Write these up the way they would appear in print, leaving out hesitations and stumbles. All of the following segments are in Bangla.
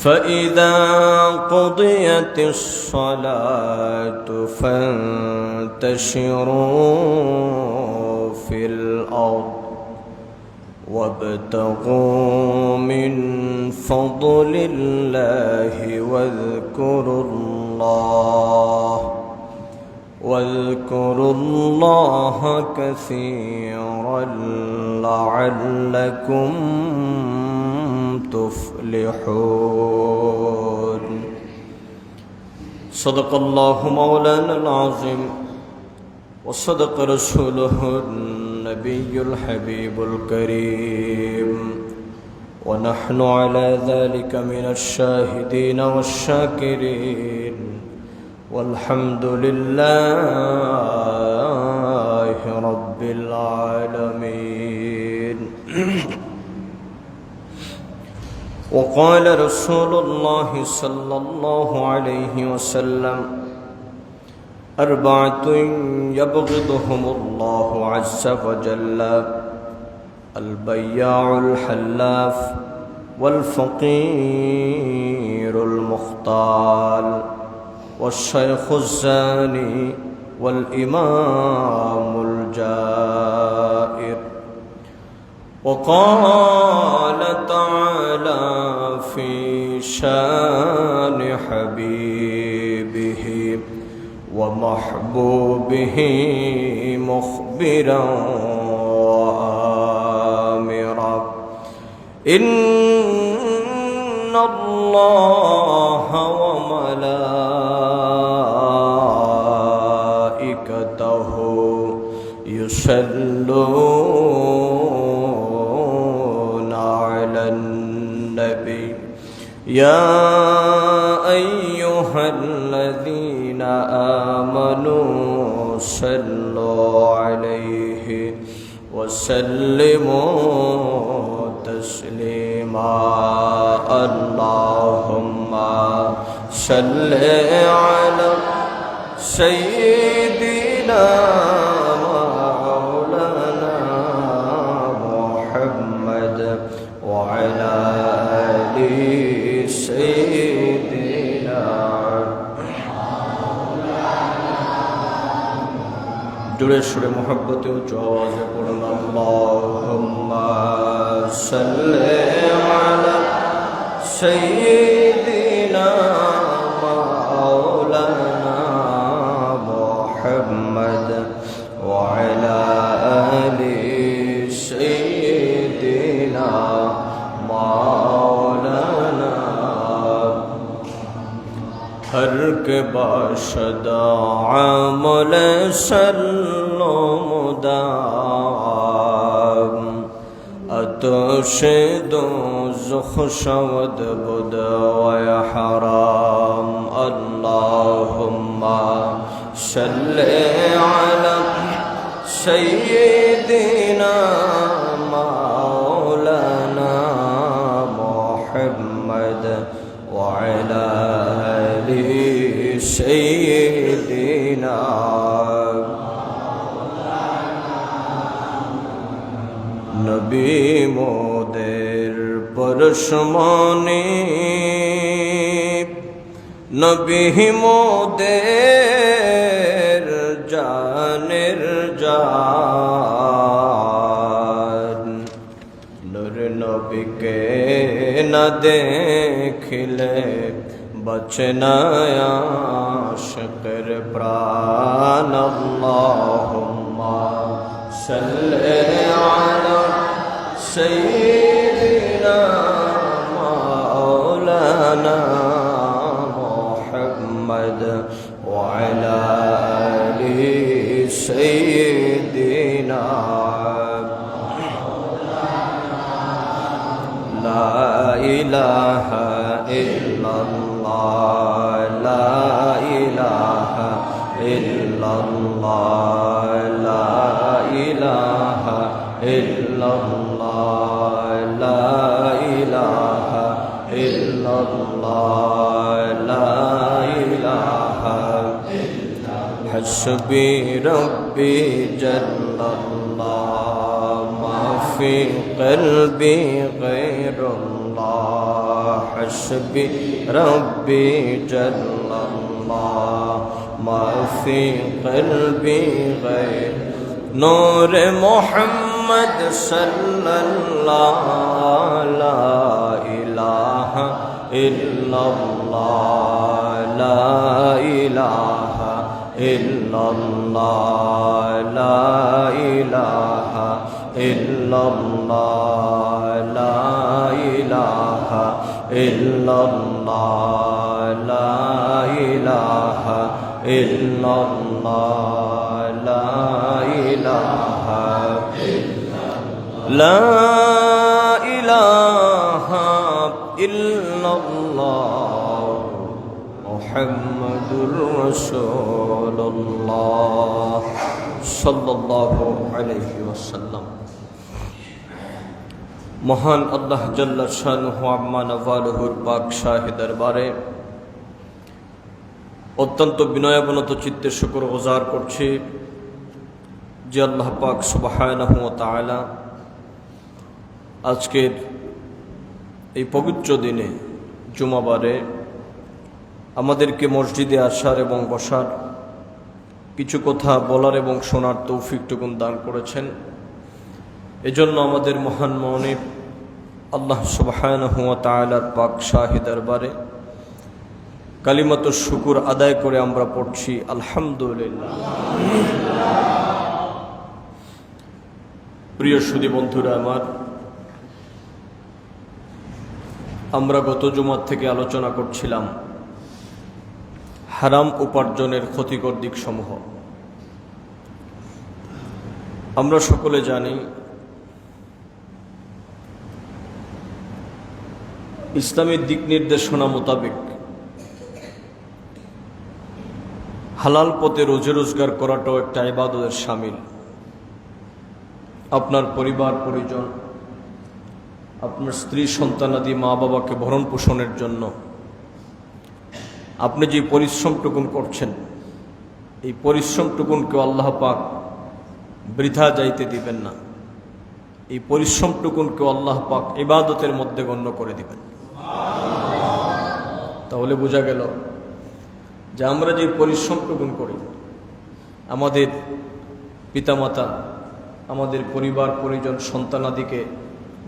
فإذا قضيت الصلاة فانتشروا في الأرض وابتغوا من فضل الله واذكروا الله كثيرا لعلكم تفلحون. صدق الله مولانا العظيم وصدق رسوله النبي الحبيب الكريم، ونحن على ذلك من الشاهدين والشاكرين، والحمد لله رب العالمين. وقال رسول الله صلى الله عليه وسلم: أربعة يبغضهم الله عز وجل: البياع الحلاف، والفقير المختال، والشيخ الزاني، والإمام الجائر. وقال تعالى في شان حبيبه ومحبوبه مخبرا وآمرا: إن الله وملائكته يصلون على النبي يا أيها الذين آمنوا صلوا عليه وسلموا تسليما. اللهم صل على سيدنا مولانا محمد وعلى آل سيدنا. জোরে সুরে মোহাব্বতে উচ্চ আওয়াজে পড়ুন: আল্লাহুম্মা সাল্লি আলা সাইয়্যিদিনা মাওলানা মুহাম্মদ ওয়া আলা আলি সাইয়্যিদিনা মাওলানা। हर के बाशद आमल सल्लुमदाम अतोश दोज़ख शवद बुद व हराम। अल्लाहुम्मा सल्ली अला सय्यिदिना मौलाना मुहम्मद व अला सय्यिदिना। नबी मोদের পরশমণি, নবী মোদের জানের জান। নূর নবীকে না দেখিলে बचे न आशिक़ प्राण। अल्लाहुम्मा सल्ली अला सय्यिदिना मौलाना मुहम्मद व अला आलि सय्यिदिना। ला इलाहा इल्लल्लाह, ला इलाहा इल्लल्लाह, ला इलाहा इल्लल्लाह, ला इलाहा इल्लल्लाह, ला इलाहा। हस्बी रब्बी जल्लल्लाह, في قلبي غير الله حسبي ربي جل الله ما في قلبي غير نور محمد صلى الله لا إله إلا الله لا إله إلا الله لا إله إلا الله لا إله إلا الله لا إله إلا الله لا إله لا إله إلا الله محمد رسول الله صلى الله عليه وسلم মহান আল্লাহ জাল্লা শানুহু আম্মা নাওয়ালুহুর পাক শাহী দরবারে অত্যন্ত বিনয়াবনত চিত্তে শুকর গুজার করছি যে আল্লাহ পাক সুবহানাহু ওয়া তাআলা আজকের এই পবিত্র দিনে জুমাবারে আমাদেরকে মসজিদে আসার এবং বসার কিছু কথা বলার এবং শোনার তৌফিকটুকুন দান করেছেন। এজন্য আমাদের মহান মনিব আল্লাহ সুবহানাহু ওয়া তাআলার পাক শাহী দরবারে কালিমাত শুকর আদায় করে আমরা পড়ছি আলহামদুলিল্লাহ। প্রিয় সুধী বন্ধুরা আমার, আমরা গত জুমার থেকে আলোচনা করছিলাম হারাম উপার্জনের ক্ষতিকর দিকসমূহ। আমরা সকলে জানি ইসলামের দিক নির্দেশনা মোতাবেক হালাল পথে রোজে রোজগার করাটাও একটা ইবাদতের শামিল। আপনার পরিবার পরিজন, আপনার স্ত্রী সন্তানাদি মা বাবাকে ভরণ পোষণের জন্য আপনি যে পরিশ্রমটুকুন করছেন, এই পরিশ্রমটুকুনকে আল্লাহ পাক বৃথা যাইতে দিবেন না। এই পরিশ্রমটুকুনকে আল্লাহ পাক ইবাদতের মধ্যে গণ্য করে দিবেন। তাহলে বোঝা গেল যে আমরা যে পরিশ্রমটুকুন করি আমাদের পিতামাতা, আমাদের পরিবার পরিজন, সন্তানাদিকে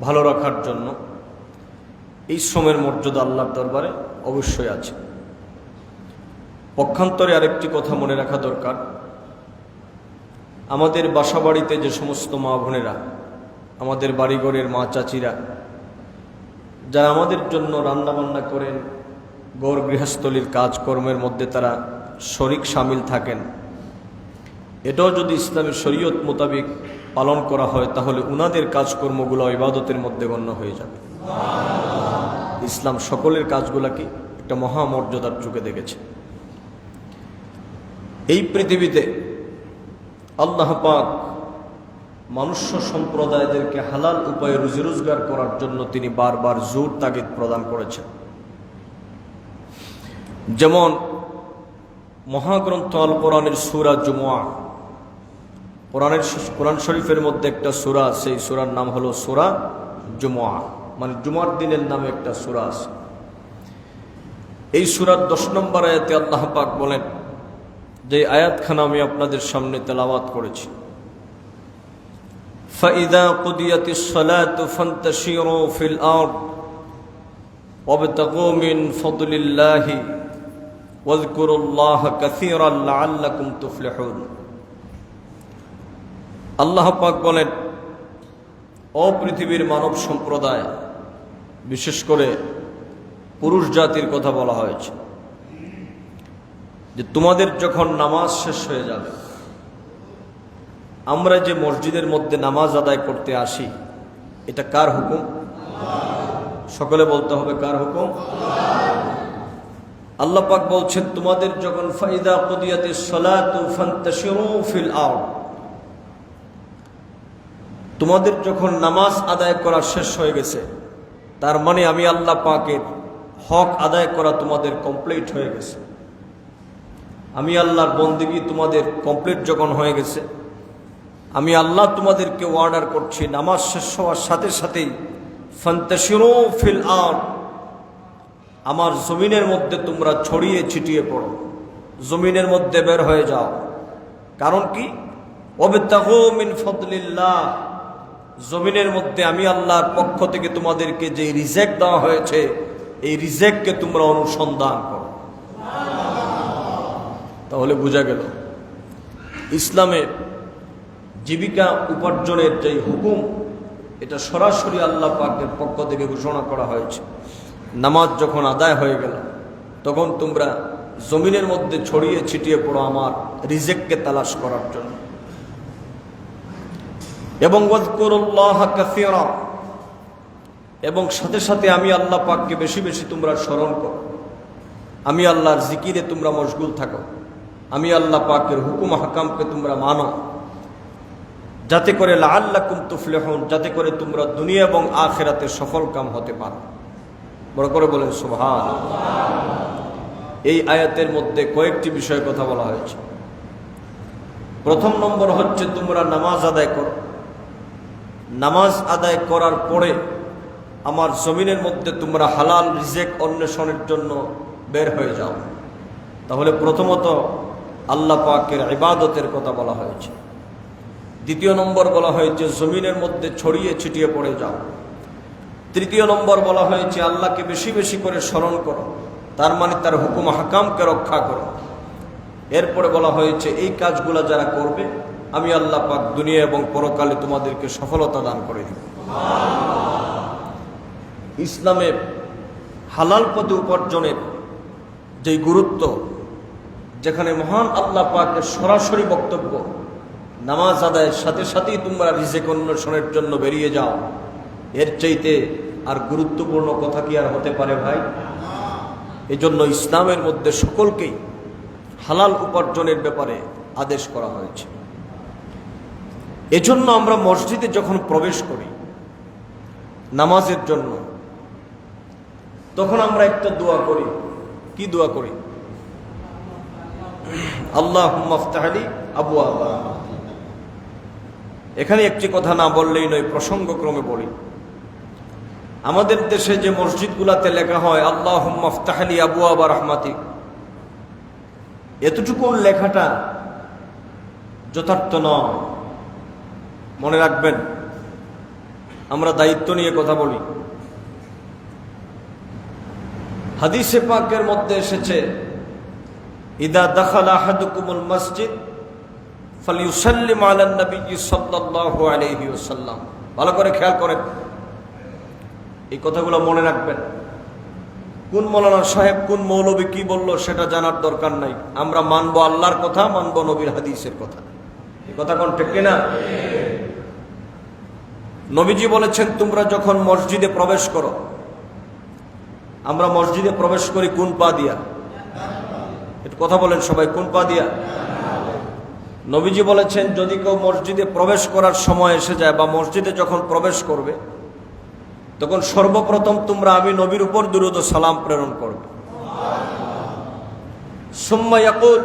ভালো রাখার জন্য, এই শ্রমের মর্যাদা আল্লাহর দরবারে অবশ্যই আছে। পক্ষান্তরে আরেকটি কথা মনে রাখা দরকার, আমাদের বাসা বাড়িতে যে সমস্ত মা বোনেরা, আমাদের বাড়িঘরের মা চাচিরা যারা আমাদের জন্য রান্নাবান্না করেন, ঘর গৃহস্থলীর কাজকর্মের মধ্যে তারা শরীক শামিল থাকেন, এটাও যদি ইসলামের শরীয়ত মোতাবেক পালন করা হয় তাহলে উনাদের কাজকর্মগুলো ইবাদতের মধ্যে গণ্য হয়ে যাবে। ইসলাম সকলের কাজগুলোকে একটা মহামর্যাদার চোখে দেখেছে। এই পৃথিবীতে আল্লাহ পাক মনুষ্য সম্প্রদায়দেরকে হালাল উপায়ে রুজি রোজগার করার জন্য তিনি বারবার জোর তাগিদ প্রদান করেছেন। যেমন মহাগ্রন্থ আল কোরআনের সূরা জুমুআ, কোরআন শরীফের মধ্যে একটা সূরা, সেই সূরার নাম হলো সূরা জুমুআ, মানে জুমার দিনের নামে একটা সূরা আছে। এই সূরার 10 নম্বর আয়াতে আল্লাহ পাক বলেন, যে আয়াতখানা আমি আপনাদের সামনে তেলাওয়াত করেছি, فَإِذَا قُضِيَتِ الصَّلَاةُ فَانْتَشِرُوا فِي الْأَرْضِ وَابْتَغُوا مِنْ فَضْلِ اللَّهِ وَاذْكُرُوا اللَّهَ كَثِيرًا لَعَلَّكُمْ تُفْلِحُونَ। আল্লাহ পাক বলেন, ও পৃথিবীর মানব সম্প্রদায়, বিশেষ করে পুরুষ জাতির কথা বলা হয়েছে, যে তোমাদের যখন নামাজ শেষ হয়ে যাবে, আমরা যে মসজিদের মধ্যে নামাজ আদায় করতে আসি, এটা কার হুকুম? সকলে বলতে হবে কার হুকুম? আল্লাহ পাক বলছেন, তোমাদের যখন ফাইদা কুদিয়াতিস সালাতু ফান্তাশিরু ফিল আরদ, তোমাদের যখন নামাজ আদায় করা শেষ হয়ে গেছে, তার মানে আমি আল্লাহ পাকের হক আদায় করা তোমাদের কমপ্লিট হয়ে গেছে। আমি আল্লাহর বন্দেগী তোমাদের কমপ্লিট যখন হয়ে গেছে, আমি আল্লাহ তোমাদেরকে অর্ডার করছি, নামাজ শেষ হওয়ার সাথে সাথেই ফান্তাশিরু ফিল আরদ, আমার জমিনের মধ্যে তোমরা ছড়িয়ে ছিটিয়ে পড়ো, জমিনের মধ্যে বের হয়ে যাও। কারণ কি? ওয়াবতাগু মিন ফাদলিল্লাহ, জমিনের মধ্যে আমি আল্লাহর পক্ষ থেকে তোমাদেরকে যে রিজেক দেওয়া হয়েছে, এই রিজেককে তোমরা অনুসন্ধান করো। তাহলে বোঝা গেল ইসলামের জীবিকা উপার্জনের যে হুকুম, এটা সরাসরি আল্লাহ পাকের পক্ষ থেকে ঘোষণা করা হয়েছে। নামাজ যখন আদায় হয়ে গেল, তখন তোমরা জমিনের মধ্যে ছড়িয়ে ছিটিয়ে পড়ো আমার রিজেককে তালাশ করার জন্য। এবং ওয়াজকুরুল্লাহ কাসীরা, এবং সাথে সাথে আমি আল্লাহ পাককে বেশি বেশি তোমরা স্মরণ করো, আমি আল্লাহর জিকিরে তোমরা মশগুল থাকো, আমি আল্লাহ পাকের হুকুম হাকামকে তোমরা মানো, যাতে করে লাআল্লাকুম তুফলিহুন, যাতে করে তোমরা দুনিয়া এবং আখিরাতে সফল কাম হতে পারো। বড় করে বলেন সুবহানাল্লাহ। এই আয়াতের মধ্যে কয়েকটি বিষয়ে কথা বলা হয়েছে। প্রথম নম্বর হচ্ছে তোমরা নামাজ আদায় করো, নামাজ আদায় করার পরে আমার জমিনের মধ্যে তোমরা হালাল রিজেক অন্বেষণের জন্য বের হয়ে যাও। তাহলে প্রথমত আল্লাহ পাকের ইবাদতের কথা বলা হয়েছে। দ্বিতীয় নম্বর বলা হয়েছে জমিনের মধ্যে ছড়িয়ে ছিটিয়ে পড়ে যাও। তৃতীয় নম্বর বলা হয়েছে আল্লাহকে বেশি বেশি করে স্মরণ করো, তার মানে তার হুকুম হাকামকে রক্ষা করো। এরপরে বলা হয়েছে এই কাজগুলো যারা করবে, আমি আল্লাহ পাক দুনিয়া এবং পরকালে তোমাদেরকে সফলতা দান করে দিব। ইসলামের হালাল পথে উপার্জনের যে গুরুত্ব, যেখানে মহান আল্লাহ পাকের সরাসরি বক্তব্য, নামাজ আদায়ের সাথে সাথেই তোমরা রিজেক অন্বেষণের জন্য বেরিয়ে যাও, এর চাইতে আর গুরুত্বপূর্ণ কথা কি আর হতে পারে ভাই? এজন্য ইসলামের মধ্যে সকলকেই হালাল উপার্জনের ব্যাপারে আদেশ করা হয়েছে। এজন্য আমরা মসজিদে যখন প্রবেশ করি নামাজের জন্য, তখন আমরা একটা দোয়া করি। কি দোয়া করি? আল্লাহুম্মা ইফতাহলি আবওয়াবা। এখানে একটি কথা না বললেই নয়, প্রসঙ্গক্রমে বলি। আমাদের দেশে যে মসজিদগুলাতে লেখা হয় আল্লাহুম্মা ইফতাহলি আবওয়াবা রাহমাতিক, এতটুকু লেখাটা যথার্থ নয়। মনে রাখবেন, আমরা দায়িত্ব নিয়ে কথা বলি। হাদিসে পাকের মধ্যে এসেছে ইদা দাখালা আহাদুকুমুল মসজিদ ফালিউসাল্লিম আলান নবী সাল্লাল্লাহু আলাইহি ওয়াসাল্লাম। ভালো করে খেয়াল করেন, এই কথাগুলো মনে রাখবেন। কোন মৌলানা সাহেব, কোন মৌলবী কি বলল সেটা জানার দরকার নাই। আমরা মানবো আল্লাহর কথা, মানবো নবীর হাদিসের কথা। এই কথা কোন ঠিক কিনা? নবীজি বলেছেন তোমরা যখন মসজিদে প্রবেশ করো, আমরা মসজিদে প্রবেশ করি কোন পা দিয়া? একটু কথা বলেন সবাই, কোন পা দিয়া? নবীজি বলেছেন যদি কেউ মসজিদে প্রবেশ করার সময় এসে যায় বা মসজিদে যখন প্রবেশ করবে, তখন সর্বপ্রথম তোমরা আমি নবীর উপর দুরূদ ও সালাম প্রেরণ করবে। সুম্মা ইয়াকুল,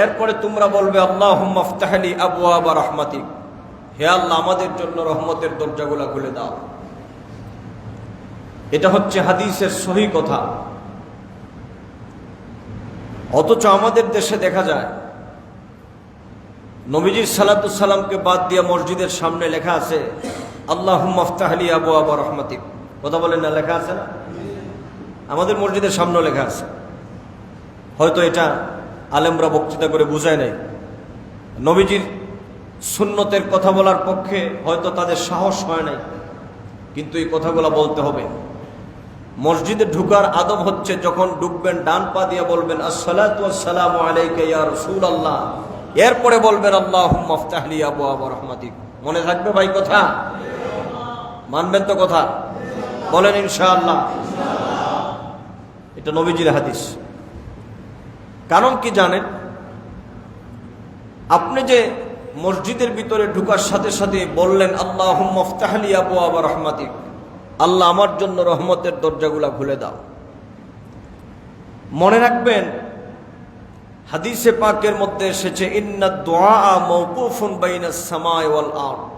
এরপরে তোমরা বলবে আল্লাহুম্মা ইফতাহলি আবওয়াবা রাহমাতিক, হে আল্লাহ আমাদের জন্য রহমতের দরজাগুলো খুলে দাও। এটা হচ্ছে হাদিসের সহি কথা। অথচ আমাদের দেশে দেখা যায় নবীজির সালাতু সালামকে বাদ দিয়ে মসজিদের সামনে লেখা আছে আল্লাহুম্মা ইফতাহলি আবওয়াবা রাহমাতিক। কথা বলেন না, লেখা আছে না? আমাদের মসজিদের সামনেও লেখা আছে। হয়তো এটা আলেমরা বক্তৃতা করে বুঝায় নাই। নবীজির সুন্নতের কথা বলার পক্ষে হয়তো তাদের সাহস হয় নাই, কিন্তু এই কথাগুলো বলতে হবে। মসজিদে ঢুকার আদব হচ্ছে যখন ঢুকবেন ডান পা দিয়ে বলবেন আসসালাতু ওয়াসসালামু আলাইকা ইয়া রাসূলুল্লাহ, এরপরে বলবেন আল্লাহুম্মা ইফতাহলি আবওয়াবা রাহমাতিক। মনে থাকবে ভাই কথা? মানবেন তো কথা? বলেন ইনশাআল্লাহ। এটা নবীজির হাদিস। কারণ কি জানেন? আপনি যে মসজিদের ভিতরে ঢুকার সাথে সাথে বললেন আল্লাহুম্মা ইফতাহলি আবওয়াবা রাহমাতিক, আল্লাহ আমার জন্য রহমতের দরজাগুলা খুলে দাও। মনে রাখবেন হাদিসে পাকের মধ্যে এসেছে ইন্নাদ দুআ মাওকুফুন বাইনাস সামাই ওয়াল আরদ,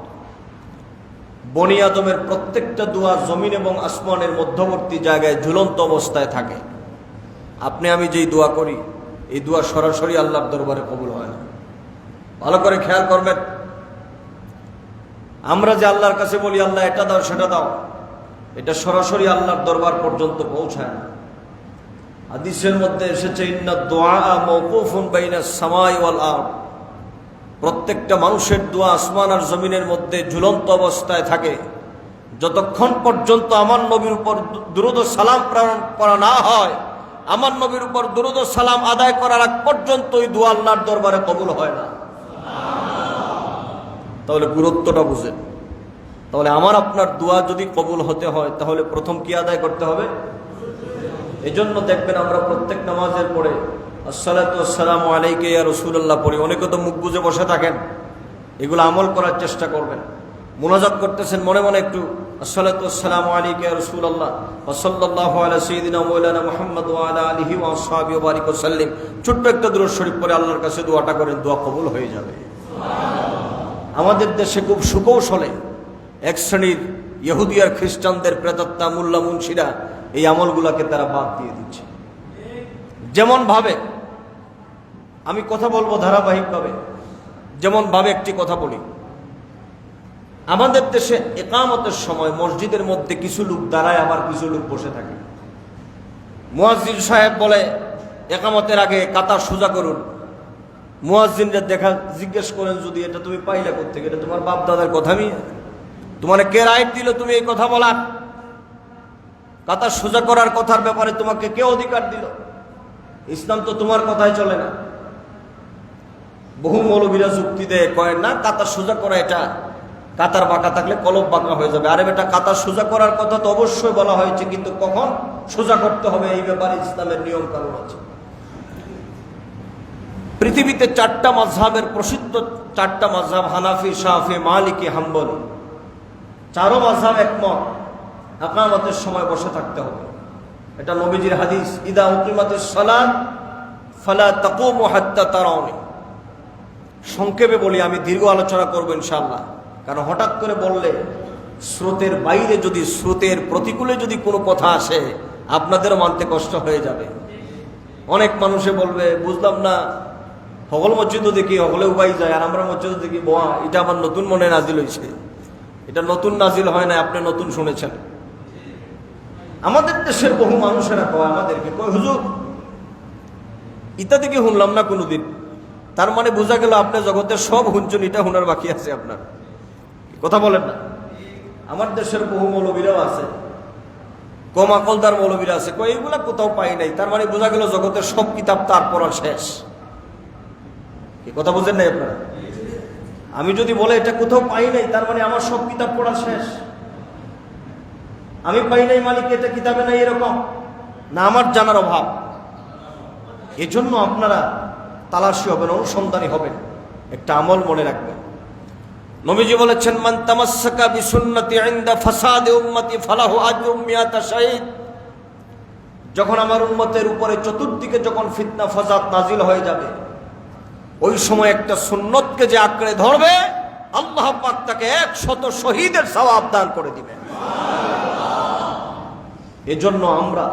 বনি আদমের প্রত্যেকটা দোয়া জমিন এবং আসমানের মধ্যবর্তী জায়গায় ঝুলন্ত অবস্থায় থাকে। আপনি আমি যেই দোয়া করি এই দোয়া সরাসরি আল্লাহর দরবারে কবুল হয় না। ভালো করে খেয়াল করবেন, আমরা যে আল্লাহর কাছে বলি আল্লাহ এটা দাও সেটা দাও, এটা সরাসরি আল্লাহর দরবার পর্যন্ত পৌঁছায় না। হাদিসের মধ্যে এসেছে ইন্নাদ দুআ মাওকুফুন বাইনাস সামাই ওয়াল আরদ, প্রত্যেকটা মানুষের দোয়া আসমান আর জমিনের মধ্যে ঝুলন্ত অবস্থায় থাকে যতক্ষণ পর্যন্ত আমার নবীর উপর দুরূদ ও সালাম প্রেরণ করা না হয়, আমার নবীর উপর দুরূদ ও সালাম আদায় করার আগ পর্যন্ত এই দোয়া আল্লাহর দরবারে কবুল হয় না। তাহলে গুরুত্বটা বুঝেন। তাহলে আমার আপনার দোয়া যদি কবুল হতে হয় তাহলে প্রথম কি আদায় করতে হবে? এজন্য দেখবেন আমরা প্রত্যেক নামাজের পরে আসসালাতু ওয়াসসালামু আলাইকা ইয়া রাসূলুল্লাহ পড়ি। অনেকে তো মুখ বুজে বসে থাকেন, এগুলো আমল করার চেষ্টা করবেন। মুনাজাত করতেছেন মনে মনে একটু আসসালাতু ওয়াসসালামু আলাইকা ইয়া রাসূলুল্লাহ ওয়া সাল্লাল্লাহু আলা সাইয়্যিদিনা মাওলানা মুহাম্মদ ওয়া আলা আলিহি ওয়া আসহাবিহি ওয়া বারিক ওয়া সাল্লিম। ছোট্ট একটা দুরূদ শরীফ পড়ে আল্লাহর কাছে দোয়াটা করেন, দোয়া কবুল হয়ে যাবে। আমাদের দেশে খুব সুকৌশলে এক শ্রেণীর ইহুদি আর খ্রিস্টানদের প্রেতাত্মা মোল্লা মুন্সিরা এই আমলগুলোকে তারা বাদ দিয়ে দিচ্ছে। যেমন ভাবে আমি কথা বলবো ধারাবাহিকভাবে, যেমন ভাবে একটি কথা বলি, আমাদের দেশে ইকামতের সময় মসজিদের মধ্যে কিছু লোক দাঁড়ায়, আবার কিছু লোক বসে থাকে। মুয়াজ্জিন সাহেব বলে ইকামতের আগে কাতার সোজা করুন। মুয়াজ্জিনরা দেখা জিজ্ঞেস করেন যদি এটা তুমি পাইলা কোত্থেকে, এটা তোমার বাপ দাদার কথা, আমি তোমার কে রাইট দিল তুমি এই কথা বলার? কাতার সোজা করার কথার ব্যাপারে তোমাকে কে অধিকার দিল? ইসলাম তো তোমার কথাই চলে না। বহু মৌলবীরা যুক্তি দেয়, কয় না কাতার সোজা করা এটা কাতার বাঁকা থাকলে কলব বাঁকা হয়ে যাবে। আরে বেটা, কাতার সোজা করার কথা তো অবশ্যই বলা হয়েছে, কিন্তু কখন সোজা করতে হবে এই ব্যাপারে ইসলামের নিয়ম কানুন আছে। পৃথিবীতে চারটা মাযহাবের প্রসিদ্ধ চারটা মাযহাব হানাফি, শাফি, মালিকি, হাম্বলি, চারো মাযহাব একমত ইকামতের সময় বসে থাকতে হবে। এটা নবীজির হাদিস, ইদা উকিমাতিস সালাত ফালা তাকুমু হাত্তা তারাউনি। সংক্ষেপে বলি, আমি দীর্ঘ আলোচনা করব ইনশাআল্লাহ, কারণ হঠাৎ করে বললে স্রোতের বাইরে যদি স্রোতের প্রতিকূলে যদি কোনো কথা আসে আপনাদেরও মানতে কষ্ট হয়ে যাবে। অনেক মানুষে বলবে বুঝলাম না, হগল মসজিদও দেখি হগলে উবাই যায়, আর আমরা মসজিদও দেখি বোয়া এটা আমার নতুন মনে নাজিল হয়েছে। এটা নতুন নাজিল হয় না, আপনি নতুন শুনেছেন। আমাদের দেশের বহু মানুষেরা কয় আমাদেরকে, কয় হুজুর ইটা থেকে শুনলাম না কোনোদিন। তার মানে বোঝা গেল আপনি জগতের সব শুনছেন, এটা শোনার বাকি আছে আপনার। কথা বলেন না? আমার দেশের বহু মৌলবীরাও আছে, কম আকলদার মৌলবীরা আছে, কয় এইগুলা কোথাও পাই নাই। তার মানে বোঝা গেল জগতের সব কিতাব তার পড়া শেষ। কি কথা বুঝেন নাই আপনারা? আমি যদি বলে এটা কোথাও পাই নাই, তার মানে আমার সব কিতাব পড়া শেষ। আমি পাই নাই মালিক এটা কিতাবে নাই, এরকম না, আমার জানার অভাব। এজন্য আপনারা তালাশি হবেন, অনুসন্ধানী হবেন। একটা আমল মনে রাখবেন, নবীজি বলেছেন মান তামাসসাকা বিসুন্নতি ইনদা ফাসাদি উম্মতি ফালাহু আজরু মিয়াতা শাহীদ। যখন আমার উম্মতের উপরে চতুর্দিকে যখন ফিতনা ফাসাদ নাজিল হয়ে যাবে, ওই সময় একটা সুন্নতকে যে আঁকড়ে ধরবে আল্লাহ পাক তাকে 100 শহীদের সওয়াব দান করে দিবেন। এজন্য আমরা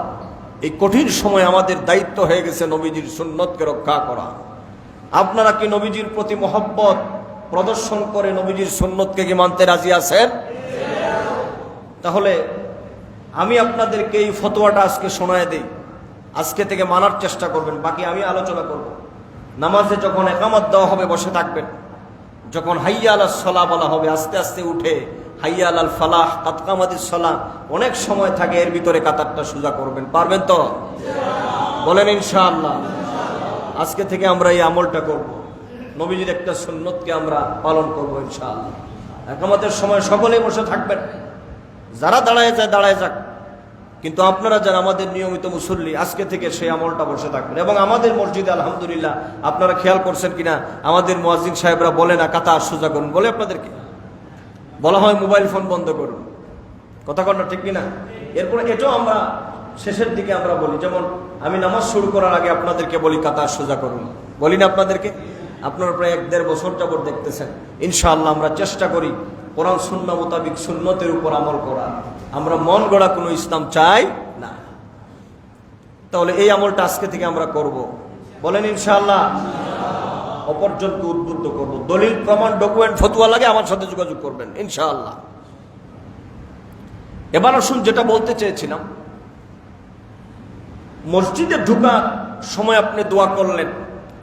এই কঠিন সময় আমাদের দায়িত্ব হয়ে গেছে নবীজির সুন্নতকে রক্ষা করা। আপনারা কি নবীজির প্রতি মহব্বত প্রদর্শন করে নবীজির সুন্নতকে কি মানতে রাজি আছেন? তাহলে আমি আপনাদেরকে এই ফতোয়াটা আজকে শোনায় দেই, আজকে থেকে মানার চেষ্টা করবেন। বাকি আমি আলোচনা করব। নামাজে যখন ইকামত দেওয়া হবে বসে থাকবেন, যখন হাইয়া আলাস সালাহ বলা হবে আস্তে আস্তে উঠে হাইয়া আলাল ফালাহ কাদ কামাতিস সালাহ, অনেক সময় থাকে, এর ভিতরে কাতারটা সোজা করবেন। পারবেন তো? বলেন ইনশাআল্লাহ। আজকে থেকে আমরা এই আমলটা করব, নবীজির একটা সুন্নতকে আমরা পালন করব ইনশাআল্লাহ। ইকামতের সময় সকলেই বসে থাকবেন, যারা দাঁড়ায় যায় দাঁড়ায় যাক, কিন্তু আপনারা যারা আমাদের নিয়মিত মুসল্লি আজকে থেকে সেই আমলটা বসে থাকবেন। এবং আমাদের মসজিদে আলহামদুলিল্লাহ আপনারা খেয়াল করছেন কিনা, আমাদের মুয়াজ্জিন সাহেবরা বলে না কাতার সোজা করুন, বলে আপনাদেরকে বলা হয় মোবাইল ফোন বন্ধ করুন। কথা কন না, ঠিক কিনা? এরপরে এটাও আমরা শেষের দিকে আমরা বলি, যেমন আমি নামাজ শুরু করার আগে আপনাদেরকে বলি কাতার সোজা করুন। বলি না আপনাদেরকে? আপনারা প্রায় 1-1.5 বছর যাবত দেখতেছেন। ইনশাআল্লাহ আমরা চেষ্টা করি কোরআন সুন্নাহ মোতাবিক সুন্নতের উপর আমল করা। আমরা মন গড়া কোনো ইসলাম চাই না। তাহলে এই আমলটা আজকে থেকে আমরা করব, বলেন ইনশাআল্লাহ। অপরজনকে উদ্বুদ্ধ করব, দলিল প্রমাণ ডকুমেন্ট ফতোয়া লাগে আমার সাথে যোগাযোগ করবেন ইনশাআল্লাহ। এবার আসুন, যেটা বলতে চেয়েছিলাম, মসজিদে ঢোকার সময় আপনি দোয়া করলেন,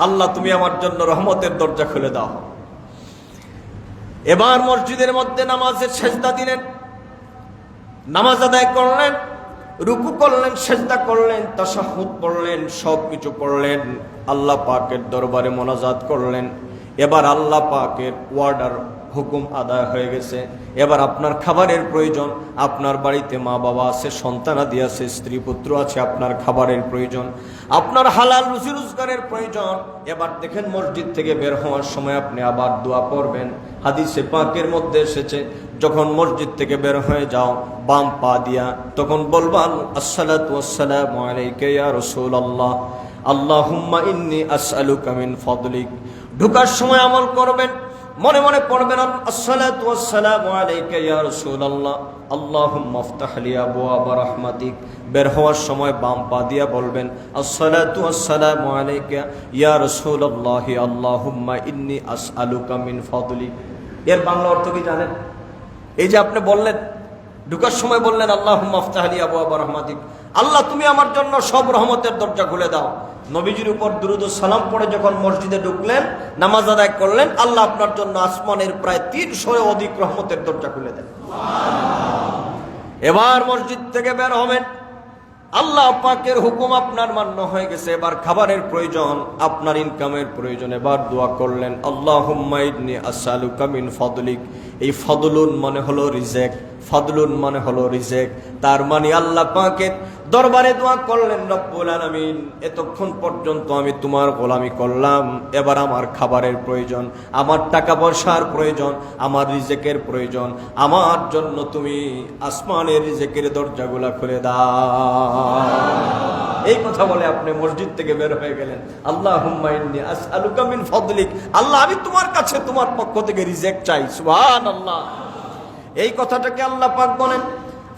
আল্লাহ তুমি আমার জন্য রহমতের দরজা খুলে দাও। এবার মসজিদের মধ্যে নামাজের সেজদা দিলেন, নামাজ আদায় করলেন, রুকু করলেন, সেজদা করলেন, তাশাহুদ পড়লেন, সবকিছু পড়লেন, আল্লাহ পাকের দরবারে মোনাজাত করলেন। এবার আল্লাহ পাকের ওয়ার্ডার হুকুম আদায় হয়ে গেছে। এবার আপনার খাবারের প্রয়োজন, আপনার বাড়িতে মা বাবা আছে, সন্তানাদি আছে, স্ত্রী পুত্র আছে, আপনার খাবারের প্রয়োজন, আপনার হালাল রুজি রোজগারের প্রয়োজন। এবার দেখেন মসজিদ থেকে বের হওয়ার সময় আপনি আবার দোয়া করবেন। হাদিসে পাকের মধ্যে এসেছে, যখন মসজিদ থেকে বের হয়ে যাও বাম পা দিয়া, তখন বলবান আসসালাতু ওয়াসসালামু আলাইকা ইয়া রাসূলুল্লাহ, আল্লাহুম্মা ইন্নী আসআলুকা মিন ফাদলিক। ঢোকার সময় আমল করবেন, মনে মনে পড়বেন আসসালাতু ওয়াসসালামু আলাইকা ইয়া রাসূলুল্লাহ, আল্লাহুম্মা আফতাহ লি আবওয়াব রাহমাতিক। বের হওয়ার সময় বাম পা দিয়া বলবেন আসসালাতু ওয়াসসালামু আলাইকা ইয়া রাসূলুল্লাহ, আল্লাহুম্মা ইন্নী আসআলুকা মিন ফাদলিক। এর বাংলা অর্থ কি জানেন? এই যে আপনি বললেন, ঢোকার সময় বললেন আল্লাহুম্মা আফতাহ লি আবওয়াব রাহমাতিক, আল্লাহ তুমি আমার জন্য সব রহমতের দরজা খুলে দাও। নবীজির উপর দুরূদ ও সালাম পড়ে যখন মসজিদে ঢুকলেন, নামাজ আদায় করলেন, আল্লাহ আপনার জন্য আসমানের প্রায় 300 অধিক রহমতের দরজা খুলে দেন। এবার মসজিদ থেকে বের হবেন, আল্লাহ পাকের হুকুম আপনার মান্য হয়ে গেছে। এবার খাবারের প্রয়োজন, আপনার ইনকামের প্রয়োজন। এবার দোয়া করলেন আল্লাহুম্মা ইন্নী আসআলুকা মিন ফাদলিক। এই ফাদলুন মানে হলো রিজেক, ফাদলুন মানে হলো রিজেক। তার মানে আল্লাহ পাকের দরবারে দোয়া করলেন, রব্বুল আলামিন এতক্ষণ পর্যন্ত আমি তোমার গোলামি করলাম, এবার আমার খাবারের প্রয়োজন, আমার টাকা পয়সার প্রয়োজন, আমার রিজেকের প্রয়োজন, আমার জন্য তুমি আসমানের রিজেকের দরজাগুলা খুলে দাও। এই কথা বলে আপনি মসজিদ থেকে বের হয়ে গেলেন, আল্লাহুম্মা ইন্নী আসআলুকা মিন ফাদলিক, আল্লাহ আমি তোমার কাছে তোমার পক্ষ থেকে রিজেক চাই। সুবহানাল্লাহ। এই কথাটাকে আল্লাহ পাক বলেন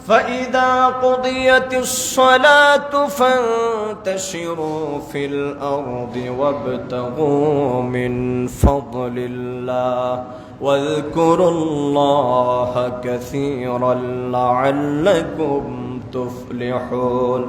فَإِذَا قُضِيَتِ الصَّلَاةُ فَانتَشِرُوا فِي الْأَرْضِ وَابْتَغُوا مِنْ فَضْلِ اللَّهِ وَاذْكُرُوا اللَّهَ كَثِيرًا لَعَلَّكُمْ তুফলিহুন।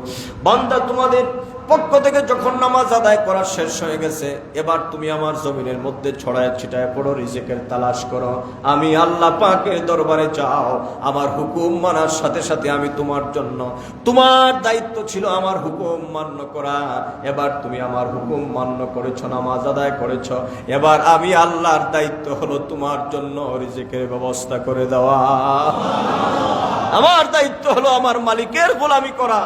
বান্দা তোমাদের পক্ষ থেকে যখন নামাজ আদায় করা শেষ হয়ে গেছে, এবার তুমি আমার জমিনের মধ্যে ছড়ায় ছিটায় পড়ো, রিজিকের তালাশ করো। আমি আল্লাহ পাকের দরবারে যাও, আমার হুকুম মানার সাথে সাথে আমি তোমার জন্য, তোমার দায়িত্ব ছিল আমার হুকুম মান্য করা, এবার তুমি আমার হুকুম মান্য করেছো, নামাজ আদায় করেছো, এবার আমি আল্লাহর দায়িত্ব হলো তোমার জন্য রিজিকের ব্যবস্থা করে দেওয়া। আমার দায়িত্ব হলো আমার মালিকের গোলামি করা,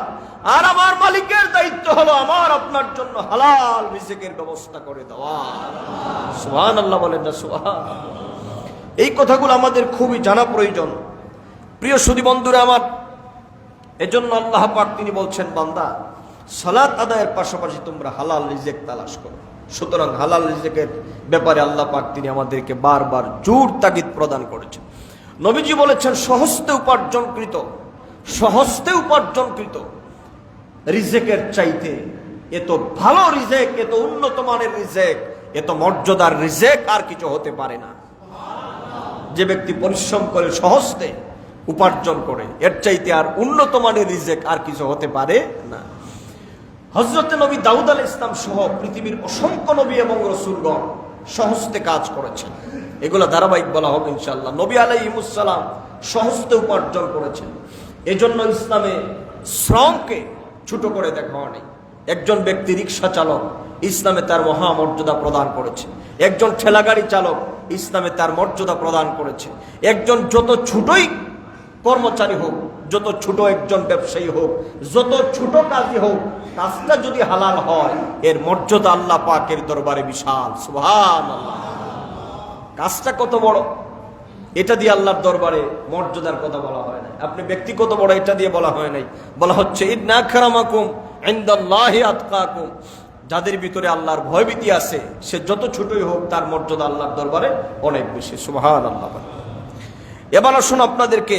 আর আমার মালিকের দায়িত্ব হলো আমার আপনার জন্য হালাল রিজিকের ব্যবস্থা করে দেওয়া। সুবহানাল্লাহ বলেন না সুবহানাল্লাহ। এই কথাগুলো আমাদের খুবই জানা প্রয়োজন। প্রিয় সুধী বন্ধুরা আমার, এজন্য আল্লাহ পাক তিনি বলছেন, বান্দা সালাত আদায়ের পাশাপাশি তোমরা হালাল রিজিক তালাশ করো। সুতরাং হালাল রিজিকের ব্যাপারে আল্লাহ পাক তিনি আমাদেরকে বারবার জোর তাগিদ প্রদান করেছেন। নবীজি বলেছেন, সহস্তে উপার্জনকৃত রিজেকের চাইতে এত ভালো রিজেক, এত উন্নত মানের রিজেক, এত মর্যাদার রিজেক আর কিছু হতে পারে না। যে ব্যক্তি পরিশ্রম করে সহস্তে উপার্জন করে, এর চাইতে আর উন্নত মানের রিজেক আর কিছু হতে পারে না। হযরত নবী দাউদ আলাইহিস সালাম সহ পৃথিবীর অসংখ্য নবী এবং রাসূলগণ সহস্তে কাজ করেছেন। এগুলা ধারাবাহিক বলা হবে ইনশাআল্লাহ। নবী আলাইহিস সালাম সহস্তে উপার্জন করেছেন। এজন্য ইসলামে শ্রমকে ছোট করে দেখা হয়নি। একজন ব্যক্তি রিকশা চালক, ইসলামে তার মহামর্যাদা প্রদান করেছে। একজন ঠেলাগাড়ি চালক, ইসলামে তার মর্যাদা প্রদান করেছে। একজন যত ছোটই কর্মচারী হোক, যত ছোট একজন ব্যবসায়ী হোক, যত ছোট কাজই হোক, কাজটা যদি হালাল হয়, এর মর্যাদা আল্লাহ পাকের দরবারে বিশাল। সুবহানাল্লাহ। কাজটা কত বড়, এটা দিয়ে আল্লাহর দরবারে মর্যাদার কথা বলা হয় নাই। আপনি ব্যক্তিগত বড়, এটা দিয়ে বলা হয় নাই। বলা হচ্ছে ইন্না আকরামাকুম ইনদাল্লাহি আতকাকুম। যাদের ভিতরে আল্লাহর ভয়ভীতি আছে, সে যত ছোটই হোক তার মর্যাদা আল্লাহর দরবারে অনেক বেশি। সুবহানাল্লাহ। এবার আসুন আপনাদেরকে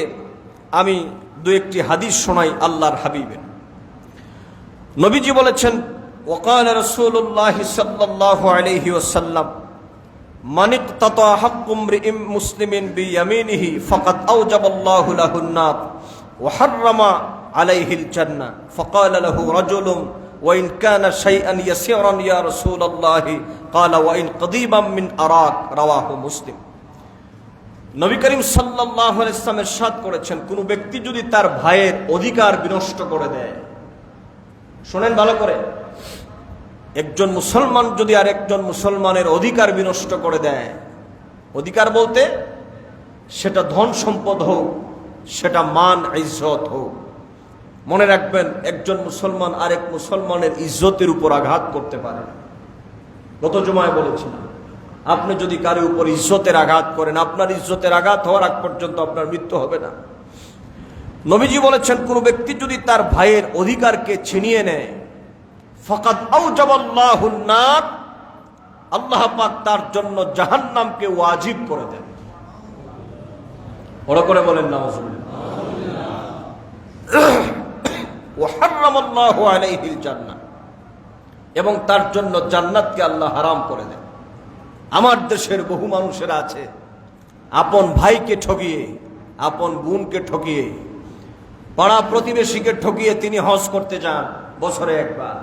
আমি দু একটি হাদিস শোনাই আল্লাহর হাবিবের। নবীজি বলেছেন, ওয়াকাল রাসূলুল্লাহ সাল্লাল্লাহু আলাইহি ওয়াসাল্লাম, মান ইকতাতা হাক্কুম রিম মুসলিমিন বিয়ামিনিহি ফাকাদ আওজাবাল্লাহু লাহুন নার ওয়া হাররামা আলাইহিল জান্নাহ। ফাকাল লাহু রাজুলুন ওয়া ইন কানা শাইআন ইয়াসিরান ইয়া রাসূলুল্লাহ ক্বালা ওয়া ইন কদিবাম মিন আরাক। রাওয়াহু মুসলিম। নবী করিম সাল্লাল্লাহু আলাইহি ওয়াসাল্লাম ইরশাদ করেছেন, কোন ব্যক্তি যদি তার ভাইয়ের অধিকার বিনষ্ট করে দেয়, শোনেন ভালো করে, একজন মুসলমান যদি আর একজন মুসলমানের অধিকার বিনষ্ট করে দেয়, অধিকার বলতে সেটা ধন সম্পদ হোক, সেটা মান ইজ্জত হোক। মনে রাখবেন, একজন মুসলমান আরেক মুসলমানের ইজ্জতের উপর আঘাত করতে পারে। গত জুমায় বলেছিলাম, আপনি যদি কারো উপর ইজ্জতের আঘাত করেন, আপনার ইজ্জতের আঘাত হওয়ার আগ পর্যন্ত আপনার মৃত্যু হবে না। নবীজি বলেছেন, কোন ব্যক্তি যদি তার ভাইয়ের অধিকারকে ছিনিয়ে নেয়, ফাকাদ আওজাবাল্লাহুন নার, আল্লাহ পাক তার জন্য জাহান্নামকে ওয়াজিব করে দেন। বড় করে বলেন নাউযুবিল্লাহ। ওয়া হাররামাল্লাহু আলাইহিল জান্নাহ, এবং তার জন্য জান্নাতকে আল্লাহ হারাম করে দেন। আমার দেশের বহু মানুষেরা আছে, আপন ভাইকে ঠকিয়ে, আপন বোনকে ঠকিয়ে, পাড়া প্রতিবেশীকে ঠকিয়ে তিনি হজ করতে যান বছরে একবার,